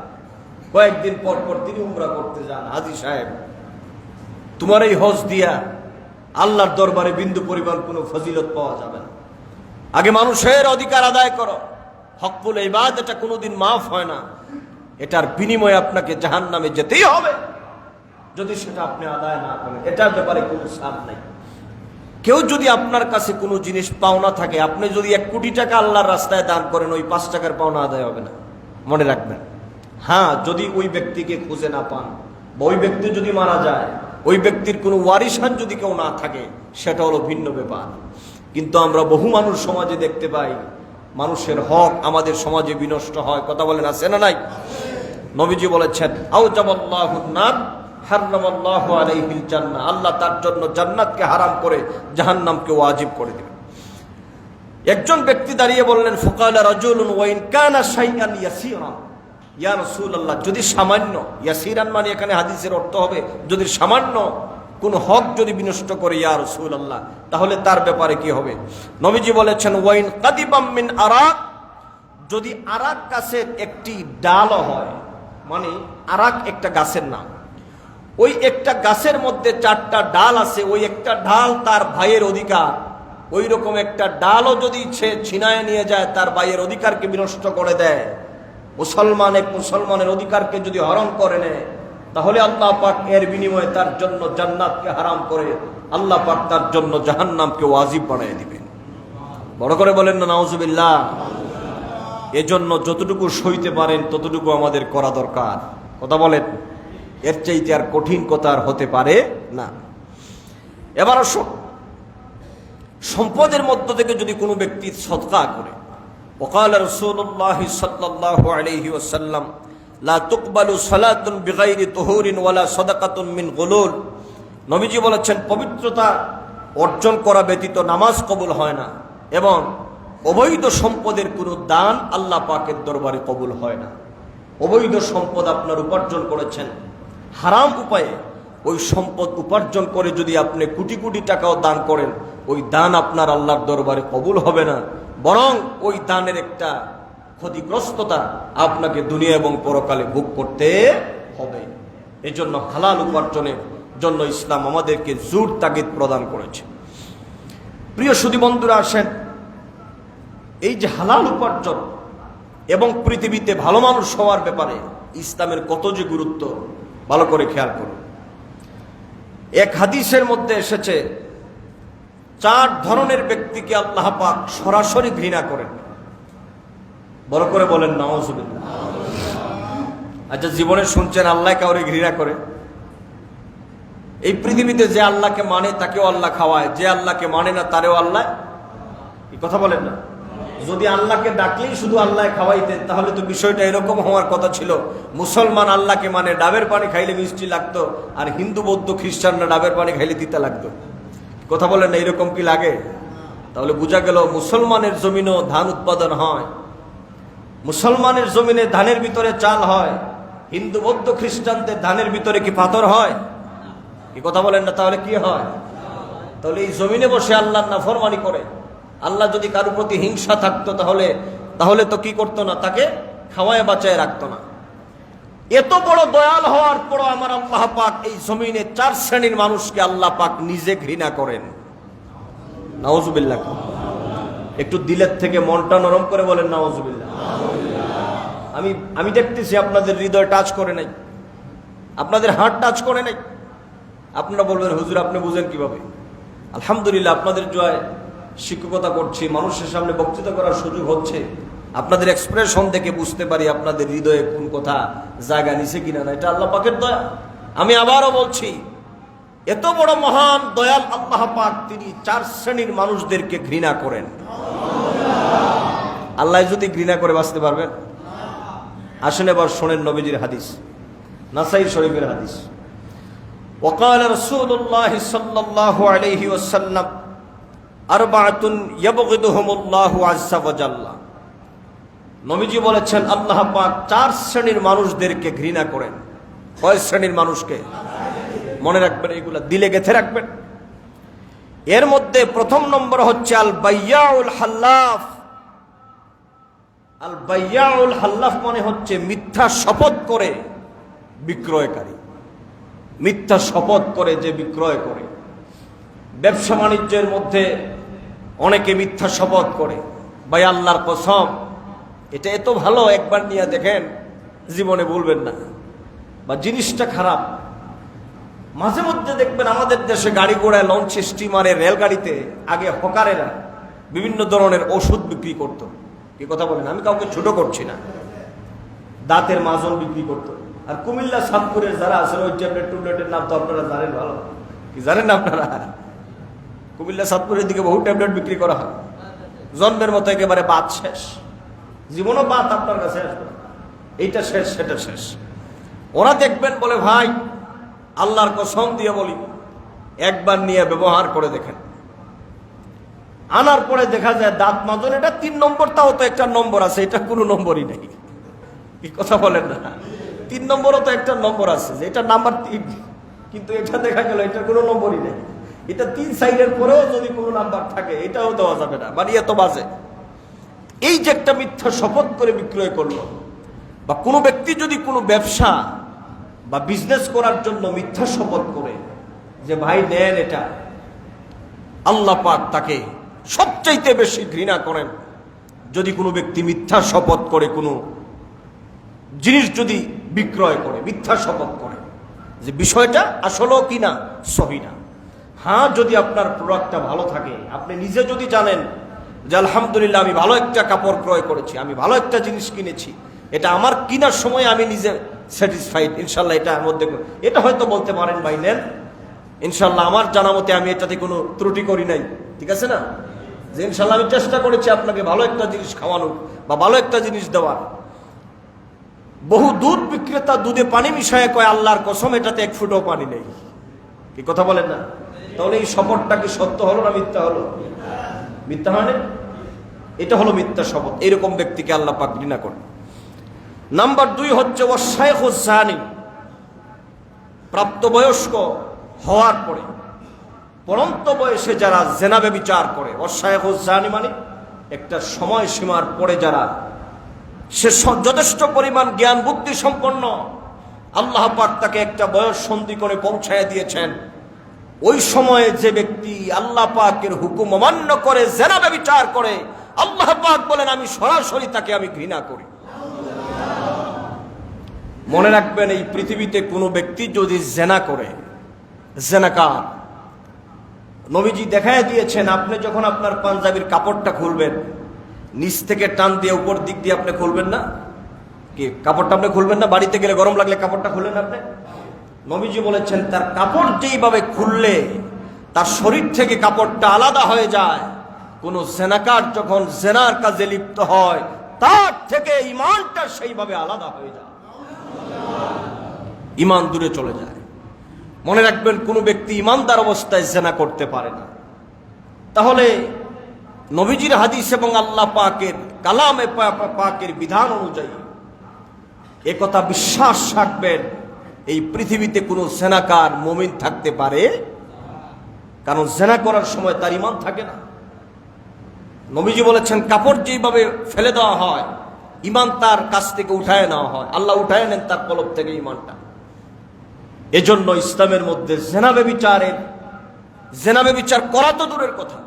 কয়েকদিন পর পর তিনি উমরা করতে যান। হাজী সাহেব, তোমার এই হজ দিয়া আল্লাহর দরবারে বিন্দু পরিমাণ কোনো ফজিলত পাওয়া যাবে না। আগে মানুষের অধিকার আদায় করো। হকফুল ইবাদ এটা কোনোদিন মাফ হয় না। এটার বিনিময়ে আপনাকে জাহান্নামে যেতেই হবে যদি সেটা আপনি আদায় না করেন। এটার ব্যাপারে কোনো ছাড় নাই। কেউ যদি আপনার কাছে কোনো জিনিস পাওনা থাকে, আপনি যদি 1 কোটি টাকা আল্লাহর রাস্তায় দান করেন, ওই 5 টাকার পাওনা আদায় হবে না, মনে রাখবেন। হ্যাঁ, যদি ওই ব্যক্তিকে খুঁজে না পান, বা ওই ব্যক্তি যদি মারা যায়, ওই ব্যক্তির কোনো ওয়ারিসান যদি কেউ না থাকে, সেটা হলো ভিন্ন ব্যাপার। কিন্তু আমরা বহু মানুষ সমাজে দেখতে পাই, মানুষের হক আমাদের সমাজে বিনষ্ট হয়। কথা বলেন, আছে না নাই? নবীজি বলেছেন, আওজাবাল্লাহুন নার হাররামাল্লাহু আলাইহিল জান্নাহ, আল্লাহ তার জন্য জান্নাতকে হারাম করে জাহান্নামকে ওয়াজিব করে দিবেন। একজন ব্যক্তি দাঁড়িয়ে বললেন, ফাকালা রাজুলুন ওয়া ইন কানা শাইআন ইয়াসিরান ইয়া রাসূলুল্লাহ, যদি সামান্য, ইয়াসিরান মানে এখানে হাদিসের অর্থ হবে যদি সামান্য কোন হক যদি বিনষ্ট করে, ইয়া রাসূলুল্লাহ, তাহলে তার ব্যাপারে কি হবে? নবীজি বলেছেন, ওয়া ইন কাদিবাম মিন আরাক, যদি আরাক গাছের একটি ডালও হয়, মানে আরাক একটা গাছের নাম, ওই একটা গাছের মধ্যে 4টা ডাল আছে, ওই একটা ডাল তার ভাইয়ের অধিকার, ওই রকম একটা ডালও যদি সে ছিনায় নিয়ে যায়, তার ভাইয়ের অধিকারকে বিনষ্ট করে দেয়, মুসলমান এক মুসলমানের অধিকারকে যদি হরণ করে নেয়, তাহলে আল্লাহ পাক এর বিনিময়ে তার জন্য জান্নাতকে হারাম করে আল্লাহ পাক তার জন্য জাহান্নামকে ওয়াজিব বানিয়ে দিবেন। বড় করে বলেন না নাউযুবিল্লাহ। এজন্য যতটুকু সইতে পারেন ততটুকু আমাদের করা দরকার। কথা বলেন, এর চাইতে আর কঠিন কথা আর হতে পারে না। এবার আসো, সম্পদের মধ্য থেকে যদি কোনো ব্যক্তি সদকা করে, ওয়াকাল রাসূলুল্লাহ সাল্লাল্লাহু আলাইহি ওয়াসাল্লাম, লা তুকবালু সালাতুন বিগাইরি তুহুরিন ওয়ালা সাদাকাতুন মিন গুলুল, নবীজি বলেছেন, পবিত্রতা অর্জন করা ব্যতীত নামাজ কবুল হয় না, এবং অবৈধ সম্পদের কোনো দান আল্লাহ পাকের দরবারে কবুল হয় না। অবৈধ সম্পদ আপনার উপার্জন করেছেন হারাম উপায়ে, ওই সম্পদ উপার্জন করে যদি আপনি কোটি কোটি টাকাও দান করেন, ওই দান আপনার আল্লাহর দরবারে কবুল হবে না, বরং ওই দানের একটা ক্ষতিগ্রস্ততা আপনাকে দুনিয়া এবং পরকালে ভোগ করতে হবে। এই জন্য হালাল উপার্জনের জন্য ইসলাম আমাদেরকে জোর তাগিদ প্রদান করেছে। প্রিয় সুধী বন্ধুরা, আসেন, এই যে হালাল উপার্জন এবং পৃথিবীতে ভালো মানুষ হওয়ার ব্যাপারে ইসলামের কত যে গুরুত্ব, ভালো করে খেয়াল করুন। এক হাদিসের মধ্যে এসেছে, 4 ধরনের ব্যক্তিকে আল্লাহ পাক সরাসরি ঘৃণা করেন। বড় করে বলেন নাউযুবিল্লাহ। আচ্ছা, জীবনে শুনছেন আল্লাহ কাউরে ঘৃণা করে? এই পৃথিবীতে যে আল্লাহকে মানে তাকেও আল্লাহ খাওয়ায়, যে আল্লাহকে মানে না তারেও আল্লাহ, এই কথা বলেন না? যদি আল্লাহকে ডাকলেই শুধু আল্লাহ খাওয়াইতেন তাহলে তো বিষয়টা এরকম হওয়ার কথা ছিল, মুসলমান আল্লাহকে মানে ডাবের পানি খাইলে মিষ্টি লাগতো, আর হিন্দু বৌদ্ধ খ্রিস্টানরা ডাবের পানি খাইলে তিতা লাগতো। কথা বলেন না, এরকম কি লাগে? তাহলে বোঝা গেল মুসলমানের জমিনও ধান উৎপাদন হয়, মুসলমানের জমিনে ধানের ভিতরে চাল হয়, হিন্দু বৌদ্ধ খ্রিস্টানদের ধানের ভিতরে কি পাথর হয়? কি কথা বলেন না? তাহলে কি হয়? তাহলে এই জমিনে বসে আল্লাহর নাফরমানি করে, আল্লাহ যদি কারো প্রতি হিংসা থাকতো তাহলে তো কি করতো না, তাকে খাওয়ায় বাঁচায় রাখতো না। এত বড় দয়াল হওয়ার পরও আমার আল্লাহ পাক এই জমিনে 4 শ্রেণীর মানুষকে আল্লাহ পাক নিজে ঘৃণা করেন। নাউজুবিল্লাহ। একটু দিলের থেকে মনটা নরম করে বলেন নাউজুবিল্লাহ। আমি দেখতেছি আপনাদের হৃদয় টাচ করে নাই, আপনাদের হার্ট টাচ করে নাই। আপনারা বলবেন হুজুর আপনি বুঝেন কিভাবে? আলহামদুলিল্লাহ, আপনাদের জয় শিক্ষকতা করছি, মানুষের সামনে বক্তৃতা করার সুযোগ হচ্ছে, আপনাদের এক্সপ্রেশন দেখে বুঝতে পারি আপনাদের হৃদয়ে কোন কথা জায়গা নিছে কিনা না। এটা আল্লাহ পাকের দয়া। আমি আবারও বলছি, এত বড় মহান দয়াল আল্লাহ পাক তিনি 4 শ্রেণীর মানুষদেরকে ঘৃণা করেন। আল্লাহ যদি ঘৃণা করে বাঁচতে পারবেন? আসেন এবার শোনেন নবীজির হাদিস, নাসাই শরীফের হাদিস। وقال رسول الله صلى الله عليه وسلم أربعة يبغضهم الله عز وجل। নবীজি বলেছেন আল্লাহ পাক 4 শ্রেণীর মানুষদেরকে ঘৃণা করেন। কয় শ্রেণীর মানুষকে? মনে রাখবেন, এগুলা দিলে গেঁথে রাখবেন। এর মধ্যে প্রথম নম্বর হচ্ছে আল বাইয়াউল হাল্লাফ। আল বাইয়াউল হাল্লাফ মানে হচ্ছে মিথ্যা শপথ করে বিক্রয়কারী, মিথ্যা শপথ করে যে বিক্রয় করে। ব্যবসা বাণিজ্যের মধ্যে অনেকে মিথ্যা শপথ করে, ভাই আল্লাহর কসম এটা এত ভালো, একবার নিয়ে দেখেন জীবনে ভুলবেন না, বা জিনিসটা খারাপ। মাঝে মধ্যে দেখবেন আমাদের দেশে গাড়ি ঘোড়ায়, লঞ্চে, স্টিমারে, রেলগাড়িতে আগে হকারেরা বিভিন্ন ধরনের ওষুধ বিক্রি করত। কি কথা বলেন? আমি কাউকে ছোট করছি না। দাঁতের মাজন বিক্রি করতো। আর কুমিল্লা সাতপুরের যারা আছেন ওই ট্যাবলেটের নাম তো আপনারা জানেন ভালো। কি জানেন না আপনারা? কুমিল্লা সাতপুরের দিকে বহু ট্যাবলেট বিক্রি করা হয়, জন্মের মতো একেবারে বাত শেষ, জীবনও বাত আপনার কাছে আসবে, এইটা শেষ সেটা শেষ। ওরা দেখবেন বলে ভাই আল্লাহর কসম দিয়ে বলি একবার নিয়ে ব্যবহার করে দেখেন। আনার পরে দেখা যায় দাঁত মাজন এটা 3 নম্বর, তাও তো একটা নম্বর আছে, এটা কোনো নম্বরই নেই। কি কথা বলেন না? 3 নম্বরও তো একটা নম্বর আছে, যে এটা নাম্বার 3, কিন্তু এটা দেখা গেল এটা কোনো নম্বরই নেই। এটা 3 সাইডের পরেও যদি কোনো নাম্বার থাকে এটাও দেওয়া যাবে না, মানে এত বাজে। এই যে একটা মিথ্যা শপথ করে বিক্রয় করলো, বা কোনো ব্যক্তি যদি কোনো ব্যবসা বা বিজনেস করার জন্য মিথ্যা শপথ করে যে ভাই নেন এটা, আল্লাহ পাক তাকে সবচাইতে বেশি ঘৃণা করেন যদি কোনো ব্যক্তি মিথ্যা শপথ করে কোনো জিনিস যদি বিক্রয় করে, মিথ্যা শপথ করে যে বিষয়টা আসলেও কিনা সহি না। হ্যাঁ, যদি আপনার প্রোডাক্টটা ভালো থাকে, আপনি নিজে যদি জানেন যে আলহামদুলিল্লাহ আমি ভালো একটা কাপড় ক্রয় করেছি, আমি ভালো একটা জিনিস কিনেছি, এটা আমার কেনার সময় আমি নিজে স্যাটিসফাইড, ইনশাল্লাহ এটার মধ্যে এটা হয়তো বলতে পারেন ভাই নেন, ইনশাল্লাহ আমার জানা মতে আমি এটাতে কোনো ত্রুটি করি নাই, ঠিক আছে না, যে ইনশাল্লাহ আমি চেষ্টা করেছি আপনাকে ভালো একটা জিনিস খাওয়ানোর বা ভালো একটা জিনিস দেওয়ার। বহু দুধ বিক্রেতা দুধে পানি মিশায় কয় আল্লাহর কসম এটাতে 1 ফুটও পানি নেই। কি কথা বলেন না? তাহলে এই শপথটা কি সত্য হলো না মিথ্যা হলো? মিথ্যা হয় না, এটা হলো মিথ্যা শপথ। এরকম ব্যক্তিকে আল্লাহ পাক ঘৃণা করেন। নাম্বার 2 হচ্ছে ওয়াশাইখুজ জানি, প্রাপ্তবয়স্ক হওয়ার পরে পরন্ত বয়সে যারা জেনা ব্যভিচার করে। ওয়াশাইখুজ জানি মানে একটা সময় সীমার পরে যারা, সে যথেষ্ট পরিমাণ জ্ঞান বুদ্ধি সম্পন্ন, আল্লাহ পাক তাকে একটা বয়স সন্ধি করে পৌঁছায় দিয়েছেন, ওই সময়ে যে ব্যক্তি আল্লাহ পাকের হুকুম অমান্য করে জেনা ব্যভিচার করে, আল্লাহ পাক বলেন আমি সরাসরি তাকে আমি ঘৃণা করি। মনে রাখবেন, এই পৃথিবীতে কোনো ব্যক্তি যদি জেনা করে, জেনাকার, নবীজি দেখায় দিয়েছেন আপনি যখন আপনার পাঞ্জাবির কাপড়টা খুলবেন, নিচ থেকে টান দিয়ে উপর দিক দিয়ে আপনি খুলবেন না, কি কাপড়টা আপনি খুলবেন না? বাড়িতে গেলে গরম লাগলে কাপড়টা খুললেন আপনি। নবীজি বলেছেন তার কাপড় যেইভাবে খুললে তার শরীর থেকে কাপড়টা আলাদা হয়ে যায়, কোন জেনাকার যখন জেনার কাজে লিপ্ত হয় তার থেকে ঈমানটা সেইভাবে আলাদা হয়ে যায়, ঈমান দূরে চলে যায়। মনে রাখবেন, কোন ব্যক্তি ঈমানদার অবস্থায় জেনা করতে পারে না। তাহলে নবীজির হাদিস এবং আল্লাহ পাকের কালামে পাকের বিধান অনুযায়ী একথা বিশ্বাস রাখবেন, এই পৃথিবীতে কোনো জেনাকার মুমিন থাকতে পারে, কারণ জেনা করার সময় তার ঈমান থাকে না। নবীজি বলেছেন, কাপড় যেভাবে ফেলে দেওয়া হয় ঈমান তার কাছ থেকে উঠায় নেওয়া হয়, আল্লাহ উঠায় নেন তার কলব থেকে ঈমানটা। এজন্য ইসলামের মধ্যে জেনা ব্যভিচার করা তো দূরের কথা,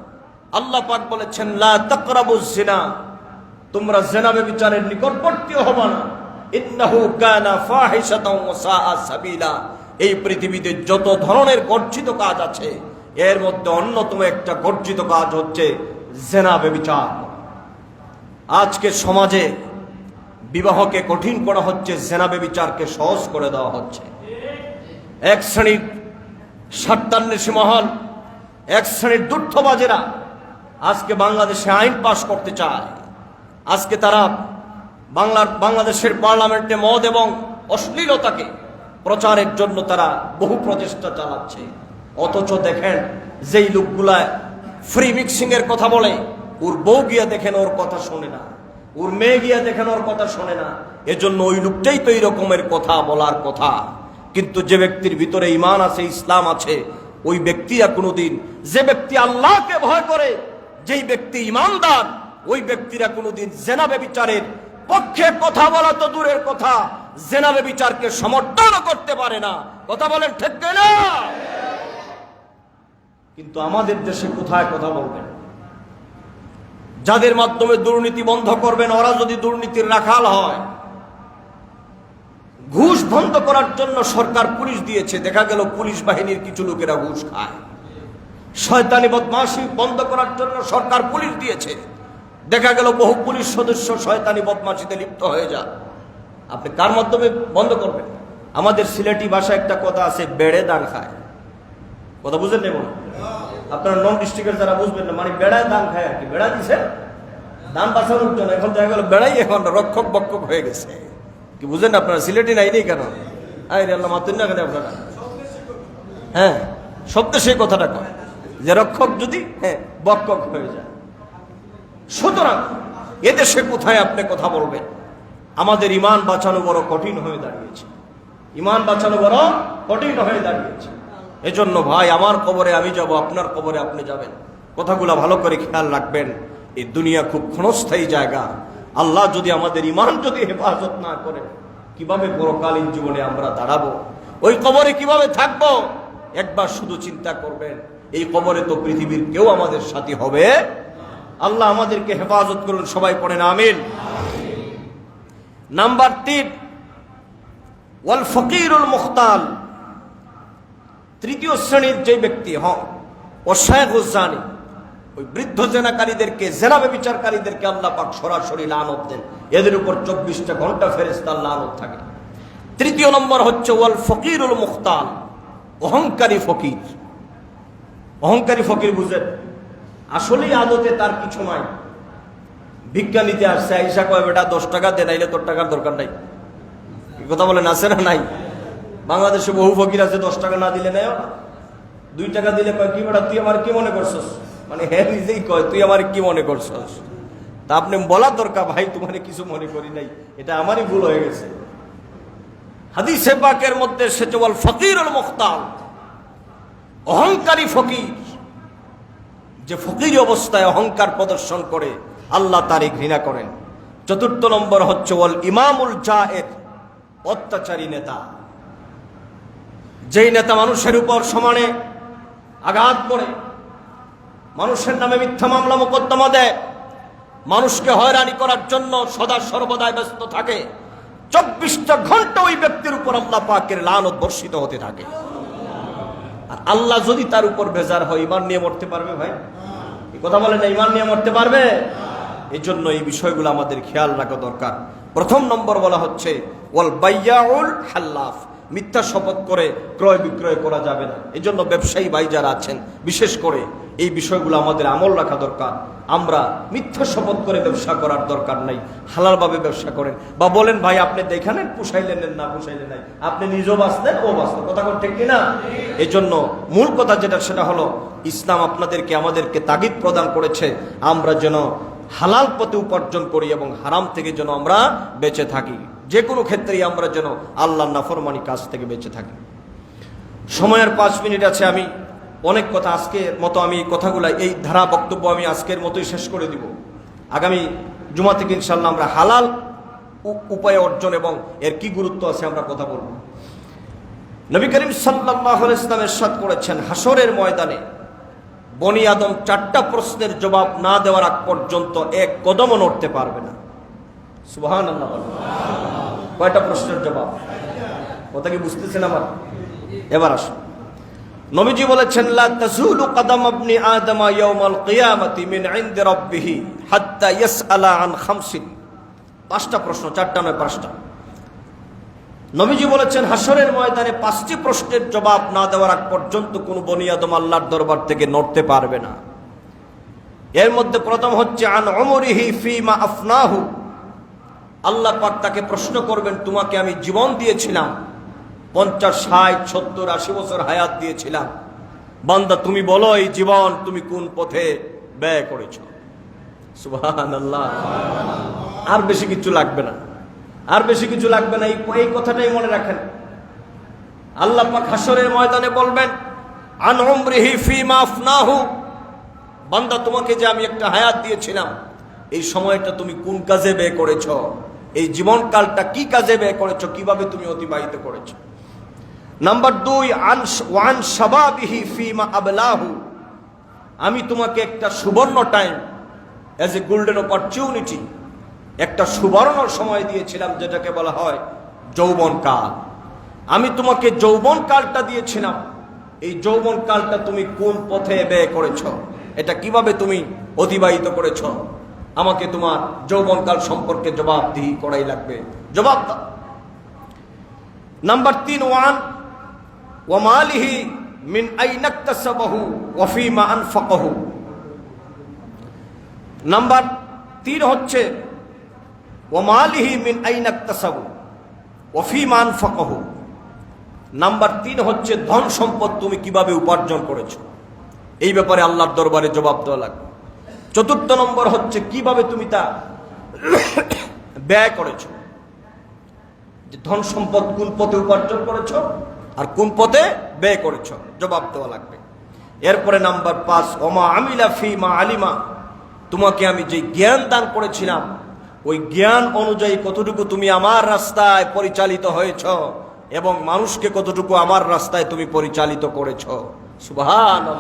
আল্লাহ পাক বলেছেন লা তাকরাবুজ জিনা, তোমরা জেনা ব্যভিচারের নিকটবর্তী হবা না, ইন্নাহু কানা ফাহিশাতাও ওয়া সাআ সাবিলা। এই পৃথিবীতে যত ধরনের গর্জিত কাজ আছে এর মধ্যে অন্যতম একটা গর্জিত কাজ হচ্ছে জেনা ব্যভিচার। আজকে সমাজে বিবাহকে কঠিন করা হচ্ছে, জেনা ব্যভিচারকে সহজ করে দেওয়া হচ্ছে। এক শ্রেণীর স্বার্থান্বেষী মহল, এক শ্রেণীর দুর্থবাজেরা আজকে বাংলাদেশে আইন পাশ করতে চায়। আজকে তারা বাংলাদেশের পার্লামেন্টে মদ এবং অশ্লীলতাকে প্রচারের জন্য তারা বহু প্রচেষ্টা চালাচ্ছে। অথচ দেখেন, যেই লোকগুলা ফ্রি মিক্সিং এর কথা বলে, ওর বউ গিয়া দেখেন ওর কথা শোনে না, ওর মেয়ে গিয়া দেখেন ওর কথা শোনে না। এজন্য ওই লোকটাই তো এই রকমের কথা বলার কথা। কিন্তু যে ব্যক্তির ভিতরে ঈমান আছে, ইসলাম আছে, ওই ব্যক্তিরা কোনোদিন, যে ব্যক্তি আল্লাহকে ভয় করে, যেই ব্যক্তি ঈমানদার, ওই ব্যক্তিরা কোনোদিন জেনা ব্যভিচারের পক্ষে কথা বলা তো দূরের কথা, জেনা ব্যভিচারকে সমর্থন করতে পারে না। কথা বলেন ঠিক না? কিন্তু আমাদের দেশে কোথায় কথা বলবেন? যাদের মাধ্যমে দুর্নীতি বন্ধ করবেন, ওরা যদি দুর্নীতির রাখাল হয়। ঘুষ বন্ধ করার জন্য সরকার পুলিশ দিয়েছে, দেখা গেল পুলিশ বাহিনীর কিছু লোকেরা ঘুষ খায়। শয়তানি বদমাশি বন্ধ করার জন্য সরকার পুলিশ দিয়েছে, দেখা গেল বহু পুলিশ সদস্য শয়তানি বদমাশিতে লিপ্ত হয়ে যায়। আপনি কার মাধ্যমে বন্ধ করবেন? আমাদের সিলেটি ভাষায় একটা কথা আছে, বেড়ে দান খায়। কথা বুঝেন নেব? আপনারা নন ডিস্ট্রিক্টের যারা বুঝবেন না, মানে বেড়ায় দান খায় আর কি। বেড়া দিছে দান বাঁচানোর জন্য, এখন দেখা গেল বেড়াই এখন রক্ষক বক্ষক হয়ে গেছে। কি বুঝেন আপনারা? সিলেটি নাই নেই কেন? আল্লাহ মাতুন না কেন আপনারা? হ্যাঁ, শব্দ সেই কথাটা কয় যে রক্ষক যদি বক্ষক হয়ে যায়। সুতরাং এদেশে কোথায় আপনি কথা বলবেন? আমাদের ঈমান বাঁচানো বড় কঠিন হয়ে দাঁড়িয়েছে, ঈমান বাঁচানো বড় কঠিন হয়ে দাঁড়িয়েছে। এজন্য ভাই, আমার কবরে আমি যাব, আপনার কবরে আপনি যাবেন। কথাগুলা ভালো করে খেয়াল রাখবেন। এই দুনিয়া খুব ক্ষণস্থায়ী জায়গা। আল্লাহ যদি আমাদের ঈমান যদি হেফাজত না করে, কিভাবে পরকালীন জীবনে আমরা দাঁড়াবো? ওই কবরে কিভাবে থাকবো? একবার শুধু চিন্তা করবেন, এই কবরে তো পৃথিবীর কেউ আমাদের সাথী হবে। আল্লাহ আমাদেরকে হেফাজত করুন, সবাই পড়েন আমিন। নাম্বার 3, ওয়াল ফকিরুল মুখতাল। তৃতীয় শ্রেণীর যে ব্যক্তি ও শায়খুজ জানি, ওই বৃদ্ধ জেনাকারীদেরকে, জেনা ব্যভিচারকারীদেরকে আল্লাহ পাক সরাসরি লানত দেন। এদের উপর 24টা ঘন্টা ফেরেশতার লানত থাকে। তৃতীয় নম্বর হচ্ছে ওয়াল ফকিরুল মুখতাল, অহংকারী ফকির। অহংকারী ফকির বুঝেন? আসলেই আদতে তার কিছু নাই, ভিক্ষা নিতে আসছে, আইসা কয় বেটা 10 টাকা দে, নাইলে তোর টাকার দরকার নাই। কথা বলেন, আছে না নাই? বাংলাদেশে বহু ফকির আছে, 10 টাকা না দিলে নেয় না, 2 টাকা দিলে কয় কি বেটা তুই আমার কি মনে করছস? মানে হ্যাঁ, নিজেই কয় তুই আমার কি মনে করছস। তা আপনি বলা দরকার, ভাই তোমার কিছু মনে করি নাই, এটা আমারই ভুল হয়ে গেছে। হাদিসে পাকের মধ্যে এসেছে ওয়াল ফকিরুল মুখতাল, অহংকারী ফকির। যে ফকির অবস্থায় অহংকার প্রদর্শন করে আল্লাহ তারই ঘৃণা করেন। চতুর্থ নম্বর হচ্ছে ওয়াল ইমামুল জায়ের, অত্যাচারী নেতা। যেই নেতা মানুষের উপর সমানে আঘাত করে, মানুষের নামে মিথ্যা মামলা মোকদ্দমা দেয়, মানুষকে হয়রানি করার জন্য সদা সর্বদাই ব্যস্ত থাকে, 24টা ঘন্টা ওই ব্যক্তির উপর আল্লাহ পাকের লানত বর্ষিত হতে থাকে। আর আল্লাহ যদি তার উপর বেজার হয়, ঈমান নিয়ে মরতে পারবে? ভাই এই কথা বলে না, ঈমান নিয়ে মরতে পারবে? এই জন্য এই বিষয়গুলো আমাদের খেয়াল রাখা দরকার। প্রথম নম্বর বলা হচ্ছে ওয়াল বাইয়াউল হাল্লাফ, মিথ্যা শপথ করে ক্রয় বিক্রয় করা যাবে না। এই জন্য ব্যবসায়ী ভাই যারা আছেন বিশেষ করে এই বিষয়গুলো আমাদের আমল রাখা দরকার। আমরা মিথ্যা শপথ করে ব্যবসা করার দরকার নাই, হালালভাবে ব্যবসা করেন। বা বলেন ভাই আপনি দেখানেন পুষাইলেন না পুষাইলেন নাই, আপনি নিজেও বাঁচলেন ও বাঁচলেন, কথা কোন ঠিক কিনা? এই জন্য মূল কথা যেটা সেটা হলো ইসলাম আপনাদেরকে আমাদেরকে তাগিদ প্রদান করেছে আমরা যেন হালাল পথে উপার্জন করি এবং হারাম থেকে যেন আমরা বেঁচে থাকি। যে কোনো ক্ষেত্রেই আমরা যেন আল্লাহর নাফরমানি কাজ থেকে বেঁচে থাকি। সময়ের 5 মিনিট আছে, আমি অনেক কথা আজকের মতো আমি কথাগুলো এই ধারা বক্তব্য আমি আজকের মতোই শেষ করে দিব। আগামী জুমা থেকে ইনশাল্লাহ আমরা হালাল উপায়ে অর্জন এবং এর কি গুরুত্ব আছে আমরা কথা বলব। নবী করিম সাল্লাল্লাহু আলাইহি ওয়াসাল্লাম ইরশাদ করেছেন, হাসরের ময়দানে বনি আদম 4টা প্রশ্নের জবাব না দেওয়ার আগ পর্যন্ত এক কদমও নড়তে পারবে না। সুবহানাল্লাহ। কয়টা প্রশ্নের জবাব? কথা কি বুঝতেছেন আমার? এবার আসুন, নবীজি বলেছেন, লা তাজুলু কদম ইবনি আদম ইয়াউমাল কিয়ামাতি মিন ইনদি রাব্বিহি হাত্তা ইয়াসআলা আন খামসিন। 5টা প্রশ্ন, 4টা নয় 5টা। নবীজি বলেছেন হাসরের ময়দানে 5টি প্রশ্নের জবাব না দেওয়ার আগ পর্যন্ত কোন বনি আদম আল্লাহর দরবার থেকে নড়তে পারবে না। এর মধ্যে প্রথম হচ্ছে আন উমরিহি ফিমা আফনাহু। আল্লাহ পাক তাকে প্রশ্ন করবেন, তোমাকে আমি জীবন দিয়েছিলাম, 50, 60, 70, 80 বছর হায়াত দিয়েছিলাম, বান্দা তুমি বলো এই জীবন তুমি কোন পথে ব্যয় করেছো? সুবহানাল্লাহ। আর বেশি কিছু লাগবে না, আর বেশি কিছু লাগবে না, এই কথাটাই মনে রাখেন। আল্লাহ পাক হাসরের ময়দানে বলবেন, আন উমরিহি ফিমা আফনাহু, বান্দা তোমাকে যে আমি একটা হায়াত দিয়েছিলাম, এই সময়টা তুমি কোন কাজে ব্যয় করেছো? এই জীবনকালটা কি কাজে ব্যয় করেছো, কিভাবে তুমি অতিবাহিত করেছো? নাম্বার 2, ওয়ান শাবাবিহি ফিমা আবলাহু, আমি তোমাকে একটা সুবর্ণ time, as a golden opportunity, একটা সুবর্ণ সময় দিয়েছিলাম যেটাকে বলা হয় যৌবনকাল। আমি তোমাকে যৌবনকালটা দিয়েছিলাম, এই যৌবনকালটা তুমি কোন পথে ব্যয় করেছো, এটা কিভাবে তুমি অতিবাহিত করেছো? আমাকে তোমার যৌবনকাল সম্পর্কে জবাবদিহি করাই লাগবে, জবাব দাও। নাম্বার 3, ওয়া মালিহি মিন আইনা ইকতাসাবাহু ওয়া ফিমা আনফাকাহু। নাম্বার 3 হচ্ছে ওয়া মালিহি মিন আইনা ইকতাসাবু ওয়া ফিমা আনফাকাহু। নাম্বার 3 হচ্ছে ধন সম্পদ তুমি কিভাবে উপার্জন করেছো, এই ব্যাপারে আল্লাহর দরবারে জবাব দেওয়া লাগবে। 4র্থ নম্বর হচ্ছে কিভাবে তুমি তা ব্যয় করেছো, যে ধন সম্পদ কোন পথে উপার্জন করেছো আর কোন পথে ব্যয় করেছো, জবাব দেওয়া লাগবে। এরপরে নাম্বার 5, ওমা আমিলা ফিমা আলিমা, তোমাকে আমি যে জ্ঞান দান করেছিলাম ওই জ্ঞান অনুযায়ী কতটুকু তুমি আমার রাস্তায় পরিচালিত হয়েছ এবং মানুষকে কতটুকু আমার রাস্তায় তুমি পরিচালিত করেছ। সুবহানাল্লাহ।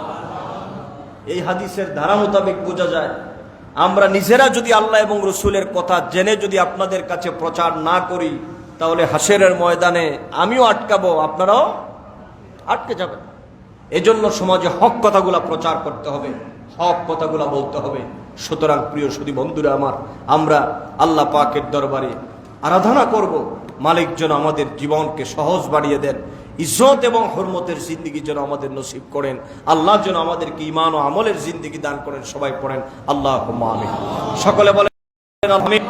এই হাদিসের ধারা মোতাবেক বোঝা যায় আমরা নিজেরা যদি আল্লাহ এবং রসুলের কথা জেনে যদি আপনাদের কাছে প্রচার না করি, তাহলে হাসরের ময়দানে আমিও আটকাবো, আপনারাও আটকে যাবেন। এজন্য সমাজে হক কথাগুলা প্রচার করতে হবে, হক কথাগুলা বলতে হবে। সুতরাং প্রিয় সুধী বন্ধুরা আমার, আমরা আল্লাহ পাকের দরবারে আরাধনা করব, মালিক যেন আমাদের জীবনকে সহজ বাড়িয়ে দেন, ইজ্জত এবং হরমতের জিন্দিগি যেন আমাদের নসিব করেন, আল্লাহ যেন আমাদেরকে ঈমান ও আমলের জিন্দিগি দান করেন। সবাই পড়েন আল্লাহুম্মা আমিন। সকলে বলেন আমিন।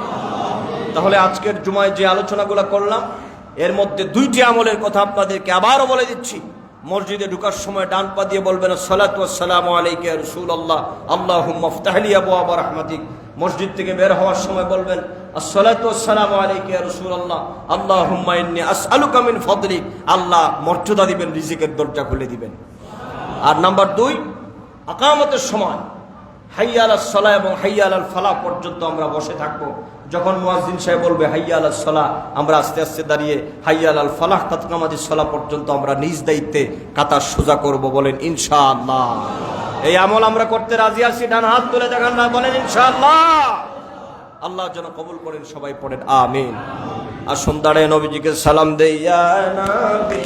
তাহলে আজকের জুমায় যে আলোচনাগুলো করলাম এর মধ্যে 2টি আমলের কথা আপনাদেরকে আবারও বলে দিচ্ছি। মসজিদে ঢোকার সময় ডান পা দিয়ে বলবেন আসসালাতু ওয়াসসালামু আলাইকা ইয়া রাসূলুল্লাহ আল্লাহুম্মা ইফতাহ লি আবওয়াবা রাহমাতিক। মসজিদ থেকে বের হওয়ার সময় বলবেন আসসালাতু ওয়াসসালামু আলাইকা ইয়া রাসূলুল্লাহ আল্লাহুম্মা ইন্নী আসআলুকা মিন ফাদলিক। আল্লাহ মর্যাদা দিবেন, রিজিকের দরজা খুলে দিবেন। আর নাম্বার 2, আকামতের সময় হাইয়া আলাস সালাহ এবং হাইয়া আলাল ফালাহ পর্যন্ত আমরা বসে থাকবো। যখন মুয়াজ্জিন সাহেব বলবে হাইয়া আলাস সালাহ, আমরা আস্তে আস্তে দাঁড়িয়ে হাইয়া আলাল ফালাহ কাতকামাদিস সালাহ পর্যন্ত আমরা নিজ দায়িত্বে কাতার সোজা করব। বলেন ইনশাআল্লাহ। এই আমল আমরা করতে রাজি আছি, ডান হাত তুলে দেখান না, বলেন ইনশাআল্লাহ। আল্লাহ যেন কবুল করেন। সবাই পড়েন আমিন। আর সন্ধ্যায় নবীজিকে সালাম দেই, ইয়া নবী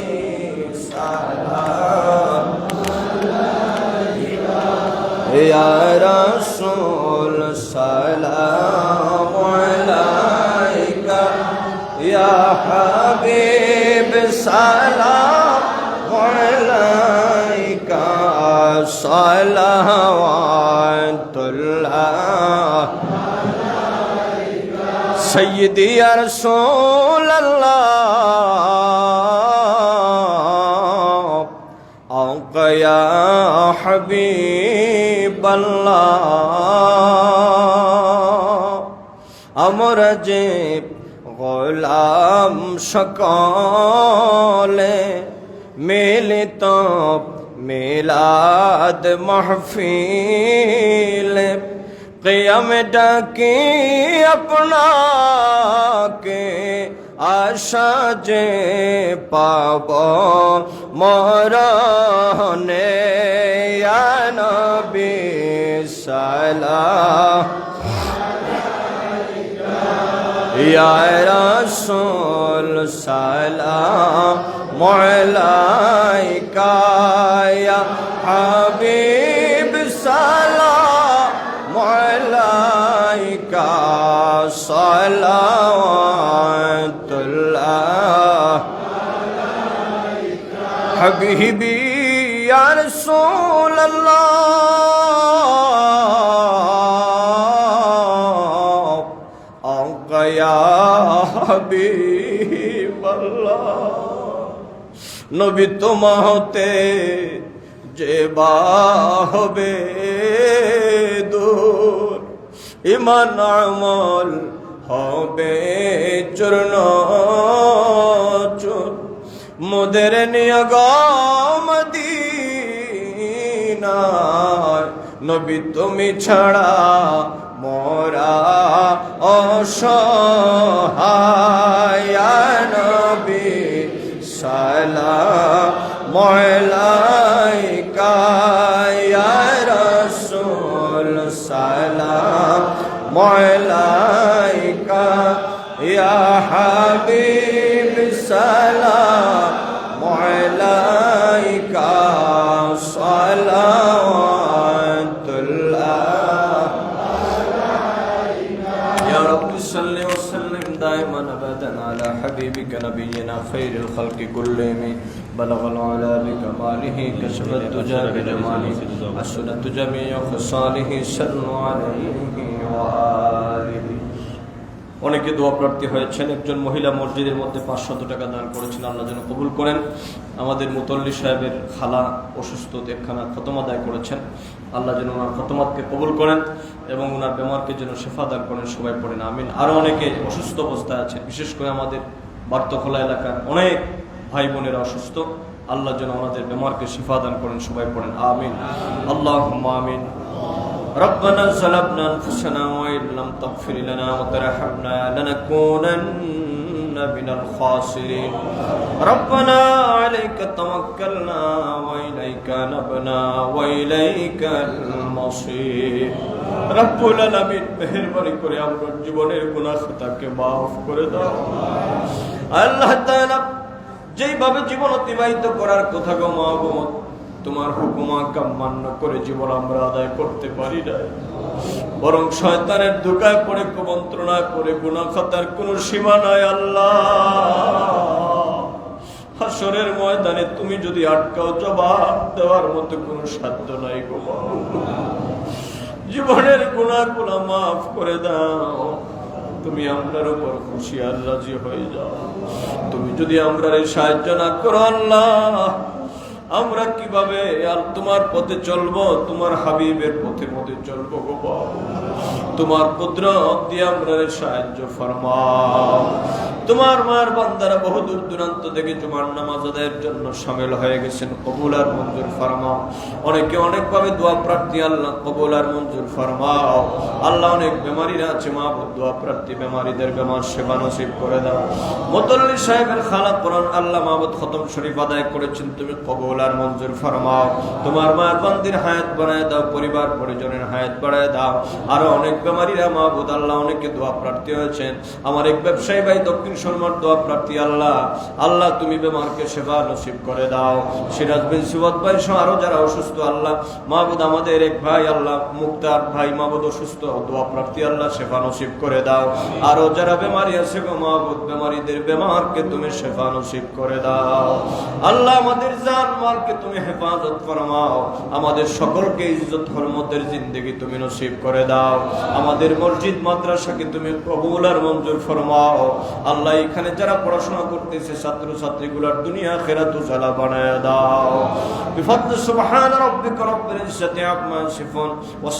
সালাম ইয়া রাসূল সালাম আলাইকা या हबीब सलाम अलैका सलावतुल्लाह सय्यदी या रसूल अल्लाह आका या हबीब अल्लाह আমরা যে গোলাম সকলে মিলিত মিলাদ মাহফিল কিয়াম ডাকি আপনাকে আশা যে পাব মরণে ইয়া নবী সালাম या रसूल सलाम अलैका या हबीब सलाम अलैका सलावतुल्लाह हबीबी या रसूल अल्लाह নবী তোমা হতে যে হবে দূর ইমান আমল হবে চূর্ণ চূর মোদের নিয়গম মদিনায় নবী তুমি ছাড়া মোরা অসহায় নবী সালাম আলাইকা ইয়া রাসূল সালাম আলাইকা ইয়া হাবিব সালাম আলাইকা সালাওয়াতুল্লাহ ইয়া রাব্বি সাল্লি ওয়া সাল্লিম দাইমান আবাদান আলা হাবিবিকা নাবিয়িনা খায়রুল খালকি কুল্লিহিম বালাগাল আলা বিকামালিহি কাশফাত তুজা বিজামালিহি আসনাতু জামিউ খসালিহি সাল্লু আলাইহি ওয়া আলিহি। অনেকে দোয়া প্রার্থী হয়েছেন। একজন মহিলা মসজিদের মধ্যে 500 টাকা দান করেছেন, আল্লাহ যেন কবুল করেন। আমাদের মুতল্লি সাহেবের খালা অসুস্থ, একখানা খতম আদায় করেছেন, আল্লাহ যেন ওনার খতমাতকে কবুল করেন এবং ওনার বেমারকে যেন শেফা দান করেন, সবাই পড়েন আমিন। আরও অনেকে অসুস্থ অবস্থায় আছে, বিশেষ করে আমাদের বার্তখোলা এলাকার অনেক ভাই বোনেরা অসুস্থ, আল্লাহ যেন আমাদের বেমারকে শেফা দান করেন, সবাই পড়েন আমিন। আল্লাহুম্মা আমিন। ربنا ظلمنا أنفسنا وإن لم تغفر لنا وترحمنا لنكونن من الخاسرين ربنا عليك توكلنا وإليك نبنا وإليك المصير رب العالمين মেহেরবানি করে আমার জীবনের গুনাহ খাতাকে maaf করে দাও। আল্লাহ তাআলা যেইভাবে জীবন অতিবাহিত করার কথা গো মাহবুব, তোমার হুকুম আকাম মান্য করে জীবন আমরা আদায় করতে পারি না, বরং শয়তানের ধোঁকায় পড়ে কুমন্ত্রণা করে গুনাহ খাতার কোনো সীমা নাই। আল্লাহ হাসরের ময়দানে তুমি যদি আটকাও, জবাব দেওয়ার মতো কোনো সাধ্য নাই গো। জীবনের গুনাহগুলো মাফ করে দাও। তুমি আমরার উপর খুশি আর রাজি হয়ে যাও। তুমি যদি আমরার সাহায্য না করো আল্লাহ, আমরা কিভাবে আর তোমার পথে চলবো, তোমার হাবিবের পথে চলবো গো বাবা। তোমার কুদরত দিয়ে আমরা সাহায্য ফরমাও। তোমার মার বান্দারা বহু দূর দূরান্ত থেকে জুমার নামাজ আদায়ের জন্য শামিল হয়ে গেছেন, কবুল আর মঞ্জুর ফরমাও। অনেকে অনেকভাবে দোয়া প্রার্থী, আল্লাহ কবুল আর মঞ্জুর ফরমাও। আল্লাহ অনেক বেমারিরা আছে, মা দোয়া প্রার্থী বেমারিদের বেমার সেবা নসিব করে দাও। মুতল্লি সাহেবের খালা কোরআন আল্লাহ মাহবুদ খতম শরীফ আদায় করেছেন, তুমি কবুল আর মঞ্জুর ফরমাও। তোমার মার বান্দির হায়াত বাড়ায় দাও, পরিবার পরিজনের হায়াত বাড়ায় দাও। আরো অনেক বেমারিরা মাহবুদ আল্লাহ অনেকে দোয়া প্রার্থী হয়েছেন। আমার এক ব্যবসায়ী ভাই দক্ষিণ শর্মার দোয়া প্রার্থী আল্লাহ, আল্লাহ তুমি বেমারকে সেবা নসিব করে দাও। সিরাজ বিন সুবত ভাই সহ আরো যারা অসুস্থ আল্লাহ মাহবুদ, আমাদের এক ভাই আল্লাহ মুক্তার ভাই মাহবুদ অসুস্থ, দোয়া প্রার্থী আল্লাহ সেবা নসিব করে দাও। আরো যারা বেমারি আছে গো মাহবুদ, বেমারিদের বেমারকে তুমি সেবা নসিব করে দাও। আল্লাহ আমাদের জান মালকে তুমি হেফাজত ফরমাও, আমাদের সকলকে ইজ্জত হরমতের জিন্দেগি তুমি নসিব করে দাও। আমাদের মসজিদ মাদ্রাসাকে তুমি কবুল আর মঞ্জুর ফরমাও। আল্লাহ এখানে যারা পড়াশোনা করতেছে ছাত্র ছাত্রীগুলোর দুনিয়া আখিরাত উজালা বানায় দাও। বিফাদলি সুবহান রাব্বিকা রাব্বিল ইজ্জাতি আম্মা ইয়াসিফুন ওয়া